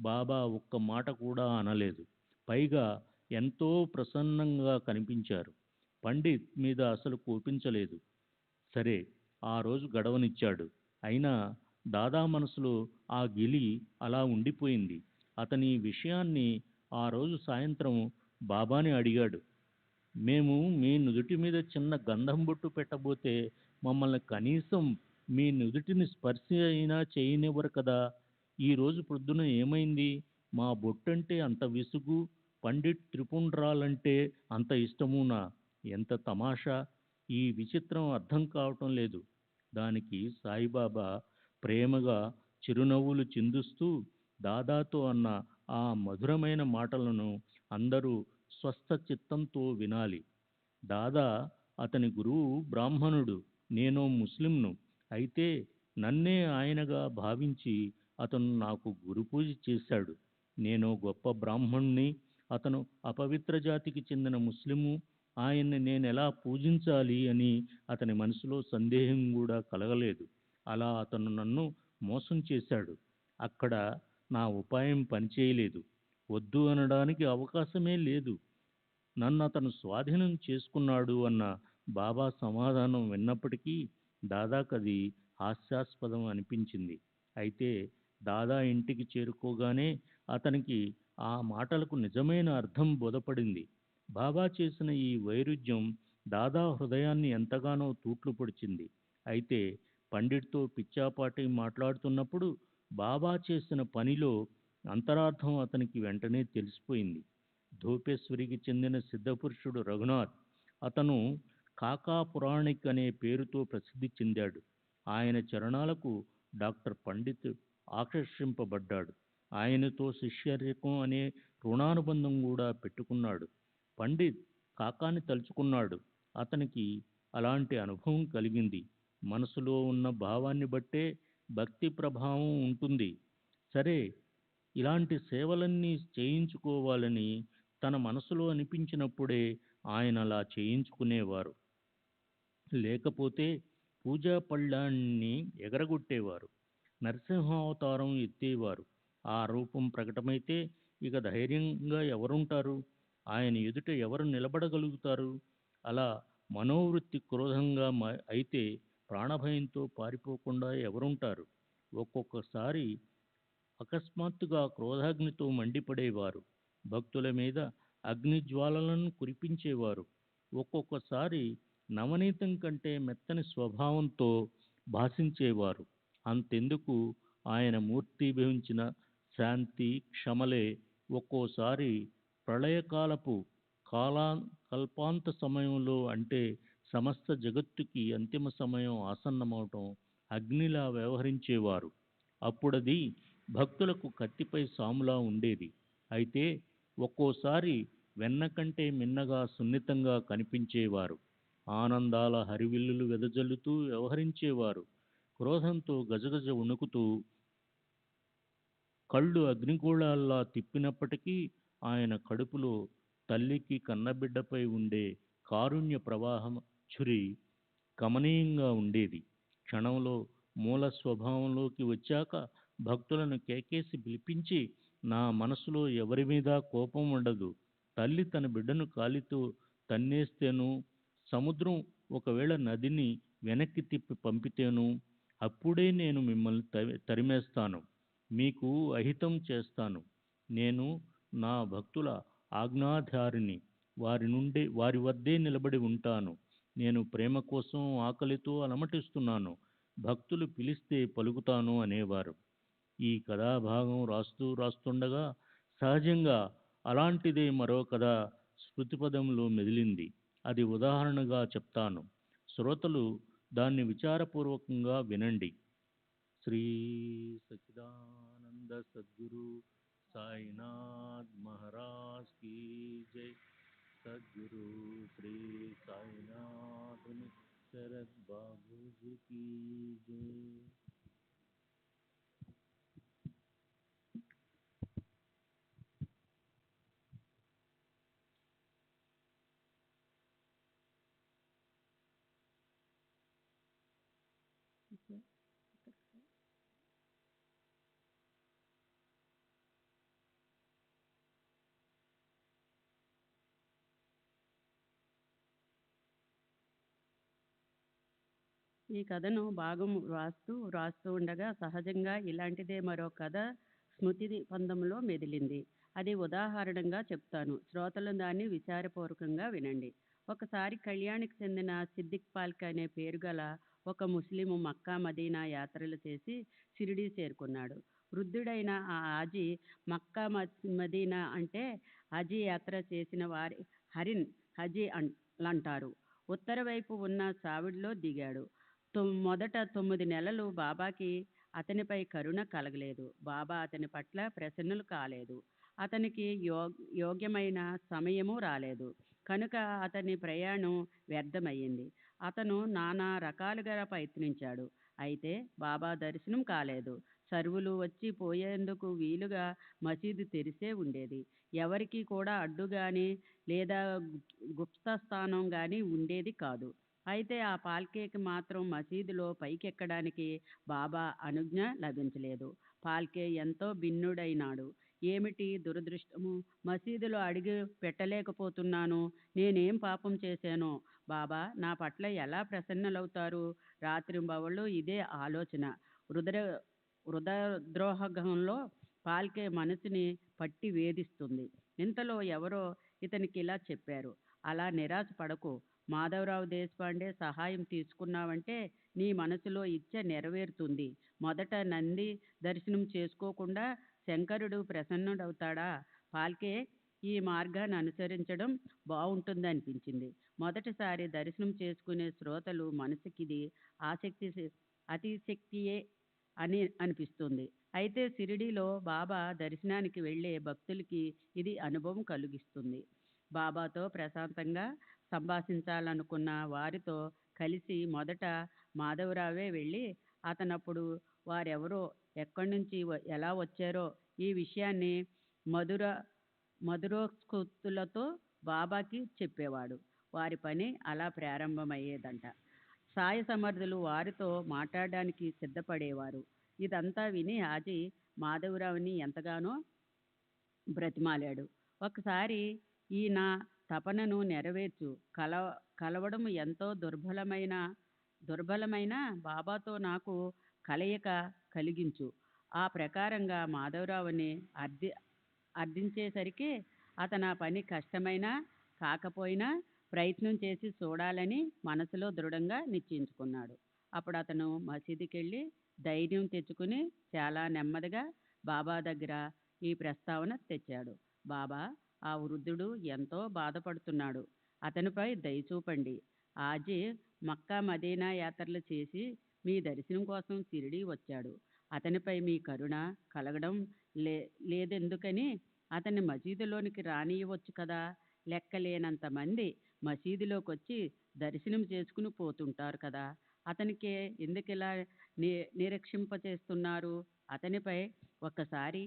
బాబా ఒక్క మాట కూడా అనలేదు. పైగా ఎంతో ప్రసన్నంగా కనిపించారు. పండిత్ మీద అసలు కోపించలేదు. సరే, ఆ రోజు గడవనిచ్చాడు. అయినా దాదా మనసులో ఆ గిలి అలా ఉండిపోయింది. అతని ఈ విషయాన్ని ఆ రోజు సాయంత్రం బాబాని అడిగాడు. మేము మీ నుదుటి మీద చిన్న గంధం బొట్టు పెట్టబోతే మమ్మల్ని కనీసం మీ నుదుటిని స్పర్శ అయినా చేయనివ్వరు కదా. ఈరోజు పొద్దున ఏమైంది? మా బొట్టంటే అంత విసుగు, పండిట్ త్రిపుండ్రాలంటే అంత ఇష్టమునా? ఎంత తమాషా! ఈ విచిత్రం అర్థం కావటం లేదు. దానికి సాయిబాబా ప్రేమగా చిరునవ్వులు చిందిస్తూ దాదాతో అన్న ఆ మధురమైన మాటలను అందరూ స్వస్థ చిత్తంతో వినాలి. దాదా అతని గురువు బ్రాహ్మణుడు, నేనో ముస్లింను. అయితే నన్నే ఆయనగా భావించి అతను నాకు గురుపూజ చేశాడు. నేనో గొప్ప బ్రాహ్మణ్ణి, అతను అపవిత్ర జాతికి చెందిన ముస్లిము. ఆయన్ని నేనెలా పూజించాలి అని అతని మనసులో సందేహం కూడా కలగలేదు. అలా అతను నన్ను మోసం చేశాడు. అక్కడ నా ఉపాయం పనిచేయలేదు. వద్దు అనడానికి అవకాశమే లేదు. నన్ను అతను స్వాధీనం చేసుకున్నాడు అన్న బాబా సమాధానం విన్నప్పటికీ దాదాకది హాస్యాస్పదం అనిపించింది. అయితే దాదా ఇంటికి చేరుకోగానే అతనికి ఆ మాటలకు నిజమైన అర్థం బోధపడింది. బాబా చేసిన ఈ వైరుధ్యం దాదా హృదయాన్ని ఎంతగానో తూట్లు పొడిచింది. అయితే పండిట్తో పిచ్చాపాటి మాట్లాడుతున్నప్పుడు బాబా చేసిన పనిలో అంతరార్థం అతనికి వెంటనే తెలిసిపోయింది. ధూపేశ్వరికి చెందిన సిద్ధపురుషుడు రఘునాథ్. అతను కాకా పురాణిక్ అనే పేరుతో ప్రసిద్ధి చెందాడు. ఆయన చరణాలకు డాక్టర్ పండిత్ ఆకర్షింపబడ్డాడు. ఆయనతో శిష్యరికం అనే రుణానుబంధం కూడా పెట్టుకున్నాడు. పండిత్ కాకాని తలుచుకున్నాడు. అతనికి అలాంటి అనుభవం కలిగింది. మనసులో ఉన్న భావాన్ని బట్టే భక్తి ప్రభావం ఉంటుంది. సరే, ఇలాంటి సేవలన్నీ చేయించుకోవాలని తన మనసులో అనిపించినప్పుడే ఆయన అలా చేయించుకునేవారు. లేకపోతే పూజా పళ్ళాన్ని ఎగరగొట్టేవారు. నరసింహావతారం ఎత్తేవారు. ఆ రూపం ప్రకటమైతే ఇక ధైర్యంగా ఎవరుంటారు? ఆయన ఎదుట ఎవరు నిలబడగలుగుతారు? అలా మనోవృత్తి క్రోధంగా అయితే ప్రాణభయంతో పారిపోకుండా ఎవరుంటారు? ఒక్కొక్కసారి అకస్మాత్తుగా క్రోధాగ్నితో మండిపడేవారు. భక్తుల మీద అగ్నిజ్వాలలను కురిపించేవారు. ఒక్కొక్కసారి నవనీతం కంటే మెత్తని స్వభావంతో భాషించేవారు. అంతెందుకు, ఆయన మూర్తీభవించిన శాంతి, క్షమలే ఒక్కోసారి ప్రళయకాలపు కాలా కల్పాంత సమయంలో, అంటే సమస్త జగత్తుకి అంతిమ సమయం ఆసన్నమవటం అగ్నిలా వ్యవహరించేవారు. అప్పుడది భక్తులకు కత్తిపై సాములా ఉండేది. అయితే ఒక్కోసారి వెన్న కంటే మిన్నగా సున్నితంగా కనిపించేవారు. ఆనందాల హరివిల్లులు వెదజల్లుతూ వ్యవహరించేవారు. క్రోధంతో గజగజ వణుకుతూ కళ్ళు అగ్నిగోళాల్లా తిప్పినప్పటికీ ఆయన కడుపులో తల్లికి కన్నబిడ్డపై ఉండే కారుణ్య ప్రవాహం ఛురి కమనీయంగా ఉండేది. క్షణంలో మూల స్వభావంలోకి వచ్చాక భక్తులను కేకేసి పిలిపించి, నా మనసులో ఎవరి మీద కోపం ఉండదు. తల్లి తన బిడ్డను కాలితో తన్నేస్తేను, సముద్రం ఒకవేళ నదిని వెనక్కి తిప్పి పంపితేను, అప్పుడే నేను మిమ్మల్ని తరిమేస్తాను, మీకు అహితం చేస్తాను. నేను నా భక్తుల ఆజ్ఞాధారిని. వారి వద్దే నిలబడి ఉంటాను. నేను ప్రేమ కోసం ఆకలితో అలమటిస్తున్నాను. భక్తులు పిలిస్తే పలుకుతాను అనేవారు. ఈ కథాభాగం రాస్తుండగా సహజంగా అలాంటిదే మరో కథ స్మృతిపదంలో మెదిలింది. అది ఉదాహరణగా చెప్తాను. శ్రోతలు దాన్ని విచారపూర్వకంగా వినండి. శ్రీ సచ్చిదానంద సద్గురు సాయినాథ్ మహారాజ్ కీ జై. సద్గురు శ్రీ సాయినాథ్ శరద్ బాబూజీ కీ జై. ఈ కథను భాగం వ్రాస్తూ ఉండగా సహజంగా ఇలాంటిదే మరో కథ స్మృతి పందంలో మెదిలింది. అది ఉదాహరణగా చెప్తాను. శ్రోతలు దాన్ని విచారపూర్వకంగా వినండి. ఒకసారి కళ్యాణికి చెందిన సిద్దిక్ పాల్క్ అనే పేరు గల ఒక ముస్లిము మక్కా మదీనా యాత్రలు చేసి షిరిడీ చేరుకున్నాడు. వృద్ధుడైన ఆ హాజీ మక్కా మదీనా అంటే హజీ యాత్ర చేసిన వారి హరిన్ హజీ అంటారు. ఉత్తర వైపు ఉన్న చావిడిలో దిగాడు. మొదట 9 నెలలు బాబాకి అతనిపై కరుణ కలగలేదు. బాబా అతని పట్ల ప్రసన్నులు కాలేదు. అతనికి యోగ్యమైన సమయము రాలేదు. కనుక అతని ప్రయాణం వ్యర్థమయ్యింది. అతను నానా రకాలుగా ప్రయత్నించాడు. అయితే బాబా దర్శనం కాలేదు. సర్వులు వచ్చి పోయేందుకు వీలుగా మసీదు తెరిసే ఉండేది. ఎవరికి కూడా అడ్డుగాని లేదా గుప్త స్థానం గాని ఉండేది కాదు. అయితే ఆ పాల్కేకి మాత్రం మసీదులో పైకెక్కడానికి బాబా అనుజ్ఞ లభించలేదు. పాల్కే ఎంతో భిన్నుడైనాడు. ఏమిటి దురదృష్టము? మసీదులో అడిగి పెట్టలేకపోతున్నాను. నేనేం పాపం చేశానో? బాబా నా పట్ల ఎలా ప్రసన్నలవుతారు? రాత్రింబవళ్ళు ఇదే ఆలోచన. హృదయద్రోహంలో పాల్కే మనసుని పట్టి వేధిస్తుంది. ఇంతలో ఎవరో ఇతనికిలా చెప్పారు, అలా నిరాశ పడకు. మాధవరావు దేశపాండే సహాయం తీసుకున్నావంటే నీ మనసులో ఇచ్చ నెరవేరుతుంది. మొదట నంది దర్శనం చేసుకోకుండా శంకరుడు ప్రసన్నుడవుతాడా? పాల్కే ఈ మార్గాన్ని అనుసరించడం బావుంటుందనిపించింది. మొదటిసారి దర్శనం చేసుకునే శ్రోతలు మనసుకిది అతిశక్తియే అని అనిపిస్తుంది. అయితే షిరిడీలో బాబా దర్శనానికి వెళ్ళే భక్తులకి ఇది అనుభవం కలిగిస్తుంది. బాబాతో ప్రశాంతంగా సంభాషించాలనుకున్న వారితో కలిసి మొదట మాధవరావే వెళ్ళి అతనప్పుడు వారెవరో, ఎక్కడి నుంచి ఎలా వచ్చారో ఈ విషయాన్ని మధురోక్తులతో బాబాకి చెప్పేవాడు. వారి పని అలా ప్రారంభమయ్యేదంట. సాయ సమర్థులు వారితో మాట్లాడడానికి సిద్ధపడేవారు. ఇదంతా విని హాజీ మాధవరావుని ఎంతగానో బ్రతిమాలాడు. ఒకసారి ఈ నా తపనను నెరవేర్చు. కలవడం ఎంతో దుర్బలమైన బాబాతో నాకు కలయిక కలిగించు. ఆ ప్రకారంగా మాధవరావుని అర్థించేసరికి అతను ఆ పని కష్టమైనా కాకపోయినా ప్రయత్నం చేసి చూడాలని మనసులో దృఢంగా నిశ్చయించుకున్నాడు. అప్పుడు అతను మసీదుకెళ్ళి ధైర్యం తెచ్చుకుని చాలా నెమ్మదిగా బాబా దగ్గర ఈ ప్రస్తావన తెచ్చాడు. బాబా, ఆ వృద్ధుడు ఎంతో బాధపడుతున్నాడు. అతనిపై దయ చూపండి. హాజీ మక్కా మదీనా యాత్రలు చేసి మీ దర్శనం కోసం షిరిడీ వచ్చాడు. అతనిపై మీ కరుణ కలగడం లేదెందుకని? అతన్ని మసీదులోనికి రానియవచ్చు కదా. లెక్కలేనంత మంది మసీదులోకి వచ్చి దర్శనం చేసుకుని పోతుంటారు కదా. అతనికే ఎందుకిలా నిరీక్షింపచేస్తున్నారు? అతనిపై ఒక్కసారి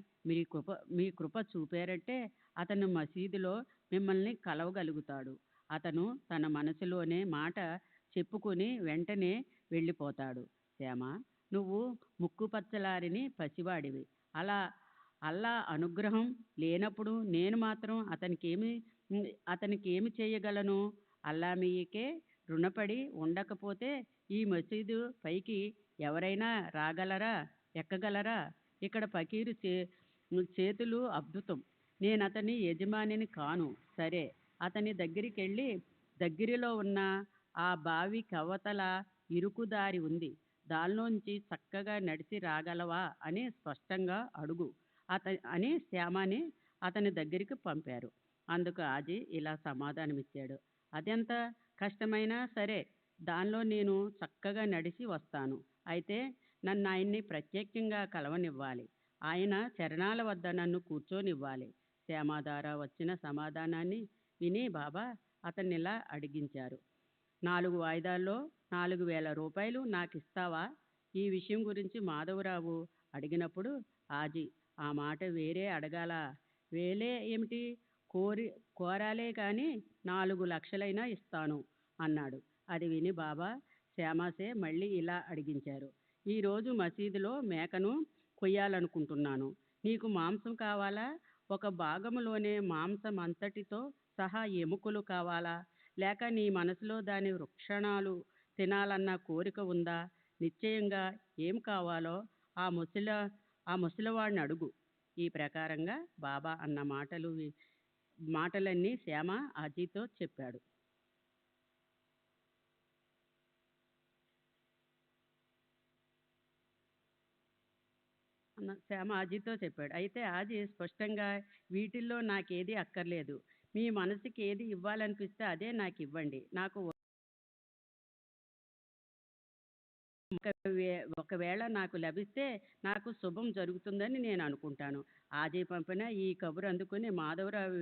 మీ కృప చూపారంటే అతను మసీదులో మిమ్మల్ని కలవగలుగుతాడు. అతను తన మనసులోనే మాట చెప్పుకుని వెంటనే వెళ్ళిపోతాడు. శ్యామ, నువ్వు ముక్కుపచ్చలారిని పసివాడివి. అల్లా అనుగ్రహం లేనప్పుడు నేను మాత్రం అతనికేమి చేయగలను? అల్లా మీకే రుణపడి ఉండకపోతే ఈ మసీదు పైకి ఎవరైనా రాగలరా, ఎక్కగలరా? ఇక్కడ ఫకీరు చేతులు అద్భుతం. నేనతని యజమానిని కాను. సరే, అతని దగ్గరికెళ్ళి దగ్గరలో ఉన్న ఆ బావి కవతల ఇరుకుదారి ఉంది. దానిలోంచి చక్కగా నడిచి రాగలవా అని స్పష్టంగా అడుగు అని శ్యామని అతని దగ్గరికి పంపారు. అందుకు హాజీ ఇలా సమాధానమిచ్చాడు. అదెంత కష్టమైనా సరే, దానిలో నేను చక్కగా నడిచి వస్తాను. అయితే నన్ను ఆయన్ని ప్రత్యేకంగా కలవనివ్వాలి. ఆయన చరణాల వద్ద నన్ను కూర్చోనివ్వాలి. శ్యామ ద్వారా వచ్చిన సమాధానాన్ని విని బాబా అతన్నిలా అడిగించారు. 4 వాయిదాల్లో 4,000 రూపాయలు నాకిస్తావా? ఈ విషయం గురించి మాధవరావు అడిగినప్పుడు హాజీ, ఆ మాట వేరే అడగాల? వేలే ఏమిటి, కోరాలే కానీ 4 లక్షలైనా ఇస్తాను అన్నాడు. అది విని బాబా శ్యామసే మళ్ళీ ఇలా అడిగించారు. ఈరోజు మసీదులో మేకను కొయ్యాలనుకుంటున్నాను. నీకు మాంసం కావాలా? ఒక భాగములోనే మాంసం అంతటితో సహా ఎముకలు కావాలా? లేక నీ మనసులో దాని వృక్షణాలు తినాలన్న కోరిక ఉందా? నిశ్చయంగా ఏం కావాలో ఆ ముసలివాడిని అడుగు. ఈ ప్రకారంగా బాబా అన్న మాటలన్నీ శ్యామ అజీతో చెప్పాడు. శ్యామ ఆజీతో చెప్పాడు. అయితే ఆజీ స్పష్టంగా, వీటిల్లో నాకేది అక్కర్లేదు. మీ మనసుకి ఏది ఇవ్వాలనిపిస్తే అదే నాకు ఇవ్వండి. నాకు ఒకవేళ నాకు లభిస్తే నాకు శుభం జరుగుతుందని నేను అనుకుంటాను. ఆజీ పంపిన ఈ కబురు అందుకుని మాధవరావు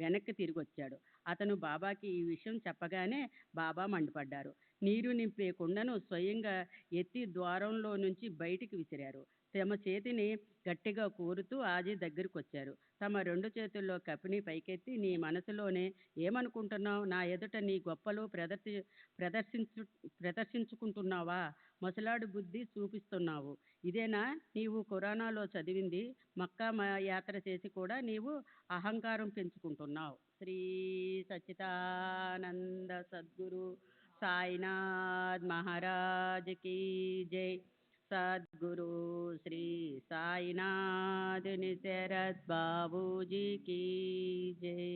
వెనక్కి తిరిగి వచ్చాడు. అతను బాబాకి ఈ విషయం చెప్పగానే బాబా మండిపడ్డారు. నీరు నింపే కుండను స్వయంగా ఎత్తి ద్వారంలో నుంచి బయటికి విసిరారు. తమ చేతిని గట్టిగా కోరుతూ ఆజీ దగ్గరికి వచ్చారు. తమ 2 చేతుల్లో కపిని పైకెత్తి, నీ మనసులోనే ఏమనుకుంటున్నావు? నా ఎదుట నీ గొప్పలు ప్రదర్శించుకుంటున్నావా? ముసలాడు బుద్ధి చూపిస్తున్నావు. ఇదేనా నీవు ఖురానాలో చదివింది? మక్కా యాత్ర చేసి కూడా నీవు అహంకారం పెంచుకుంటున్నావు. శ్రీ సచ్చిదానంద సద్గురు సాయినాథ్ మహారాజ్ కీ జై. సద్గురు శ్రీ సాయినాథ్ నిశరత్ బాబూజీ కీ జై.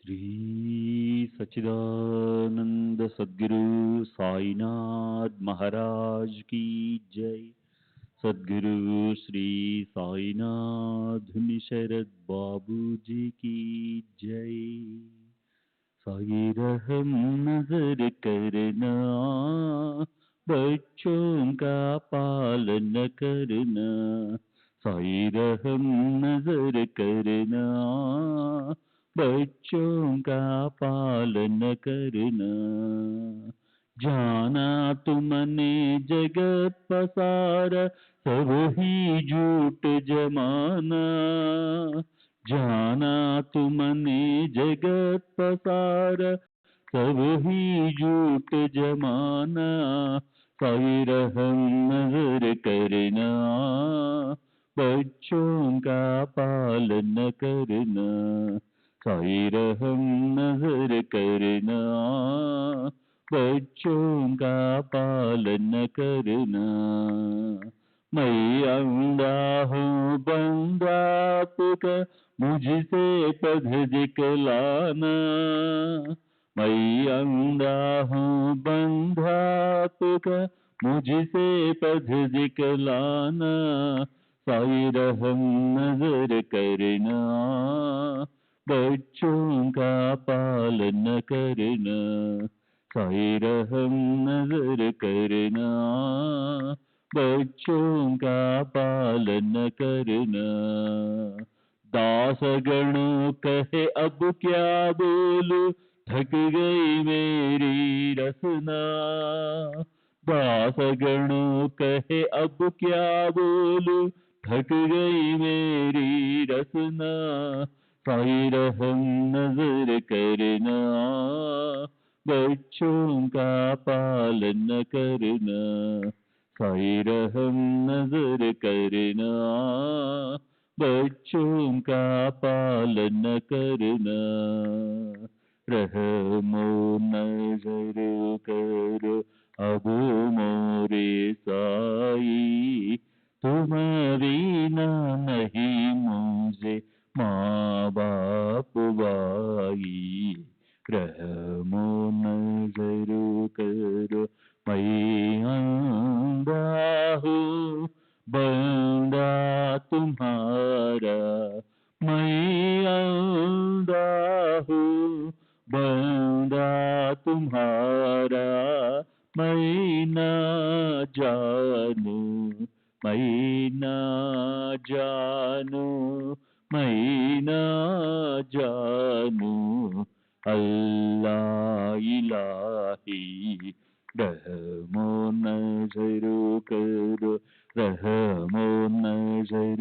శ్రీ సచ్చిదానంద సద్గురు సాయినాథ్ మహారాజ్ की जय. सद्गुरु श्री साईनाथ शरद बाबू जी की जय. साई रहम नजर करना, बच्चों का पालन करना. साई रहम नजर करना, बच्चों का पालन करना. जाना तुमने जगत पसारा, सब ही झूठ जमाना. जाना तुमने जगत पसारा, सब ही झूठ जमाना. साई रहम नजर करना, बच्चों का पालन करना. साई रहम नजर करना, बच्चों का पालन करना. मैं अंधा हूँ बंदा आपका, मुझसे पद दिखलाना. मैं अंधा हूँ बंदा आपका, मुझसे पद दिखलाना. साई रहम नजर करना, बच्चों का पालन करना. साई रहम नजर करना, बच्चों का पालन करना. दास गणों कहे अब क्या बोलूं, थक गई मेरी रसना। दासगणों कहे अब क्या बोलूं, थक गई मेरी रसना। साई रहम नजर करना, बच्चों का पालन करना। साई रहम नजर करना, बच्चों का पालन करना। रहमो नजर करो अब मोरे साई, तुम बिना नहीं मुझे माँ बाप भाई। रहमो नजर करो मैं अंधा हूँ बंदा तुम्हारा। मैं अंधा हूँ बंदा तुम्हारा। मैं ना जानू, मैं ना जानू, मैं ना जानू अल्लाह इलाही। रहमो नजर करो, रहमो नजर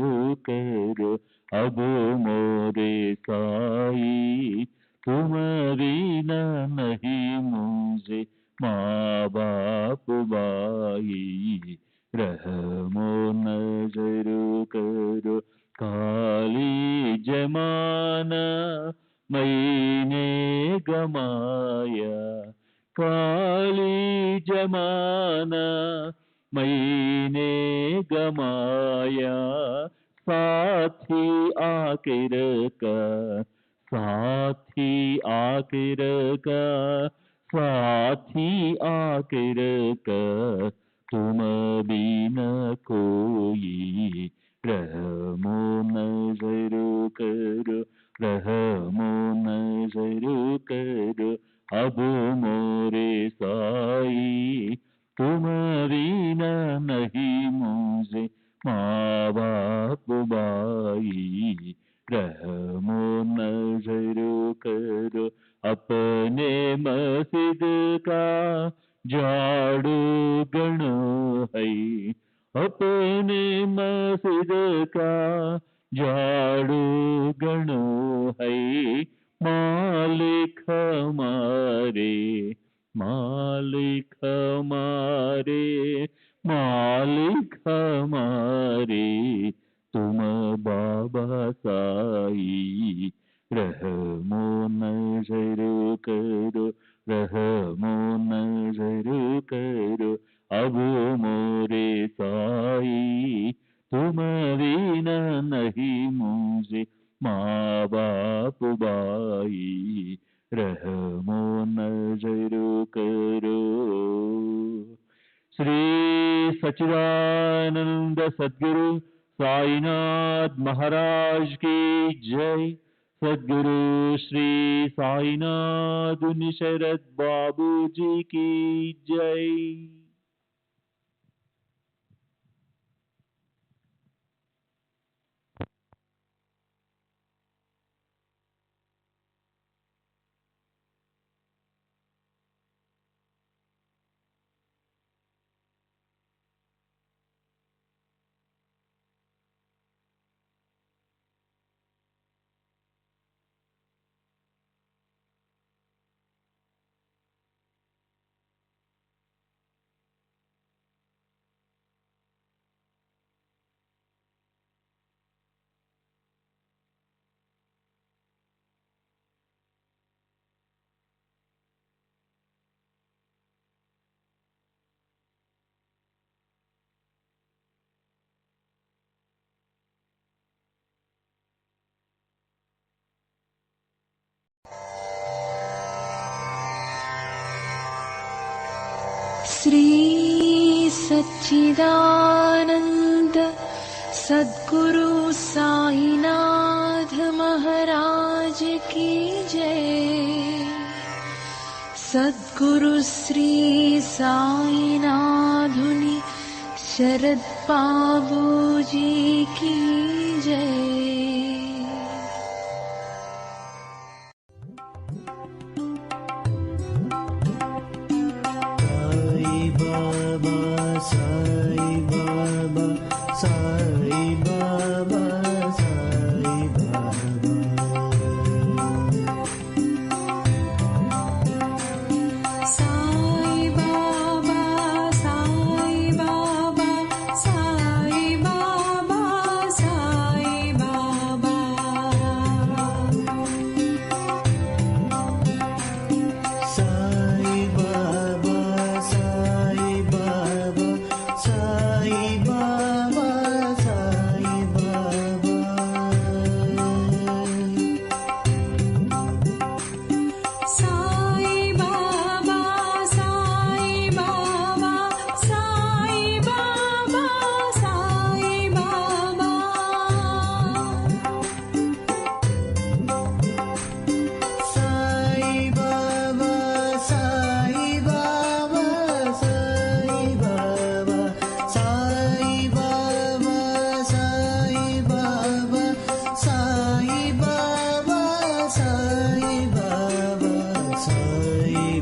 करो अब मोरे साई। तुम बिना नहीं मुझे माँ बाप भाई। रहमो नजर करो काली जमाना मैंने गमाया। काली जमाना मैंने गमाया। साथी आखिर का, साथी आखिर का, साथी आखिर का तुम बिना कोई। रहमो नजर करो, रहमो नजर करो अब मोरे साई। तुम बिना नहीं मुझे माँ बाप भाई। रहमो नजर करो अपने मस्जिद का झाड़ू गणो है। अपने मस्जिद का झाड़ू गणो है। मालिक हमारे, मालिक हमारे, मालिक हमारे तुम बाबा साई। रहमो नजर करो, रहमो नजर करो अब मोरे साई। तुम बिना नहीं मुझे माँ बाप भाई। रहमो नजर करो। श्री सच्चिदानंद सद्गुरु साईनाथ महाराज की जय। सद्गुरु श्री साईनाथ शरद बाबू जी की जय। श्री सच्चिदानंद सद्गुरु साईनाथ महाराज की जय। सद्गुरु श्री साईनाथुनि शरद बाबू जी की जय।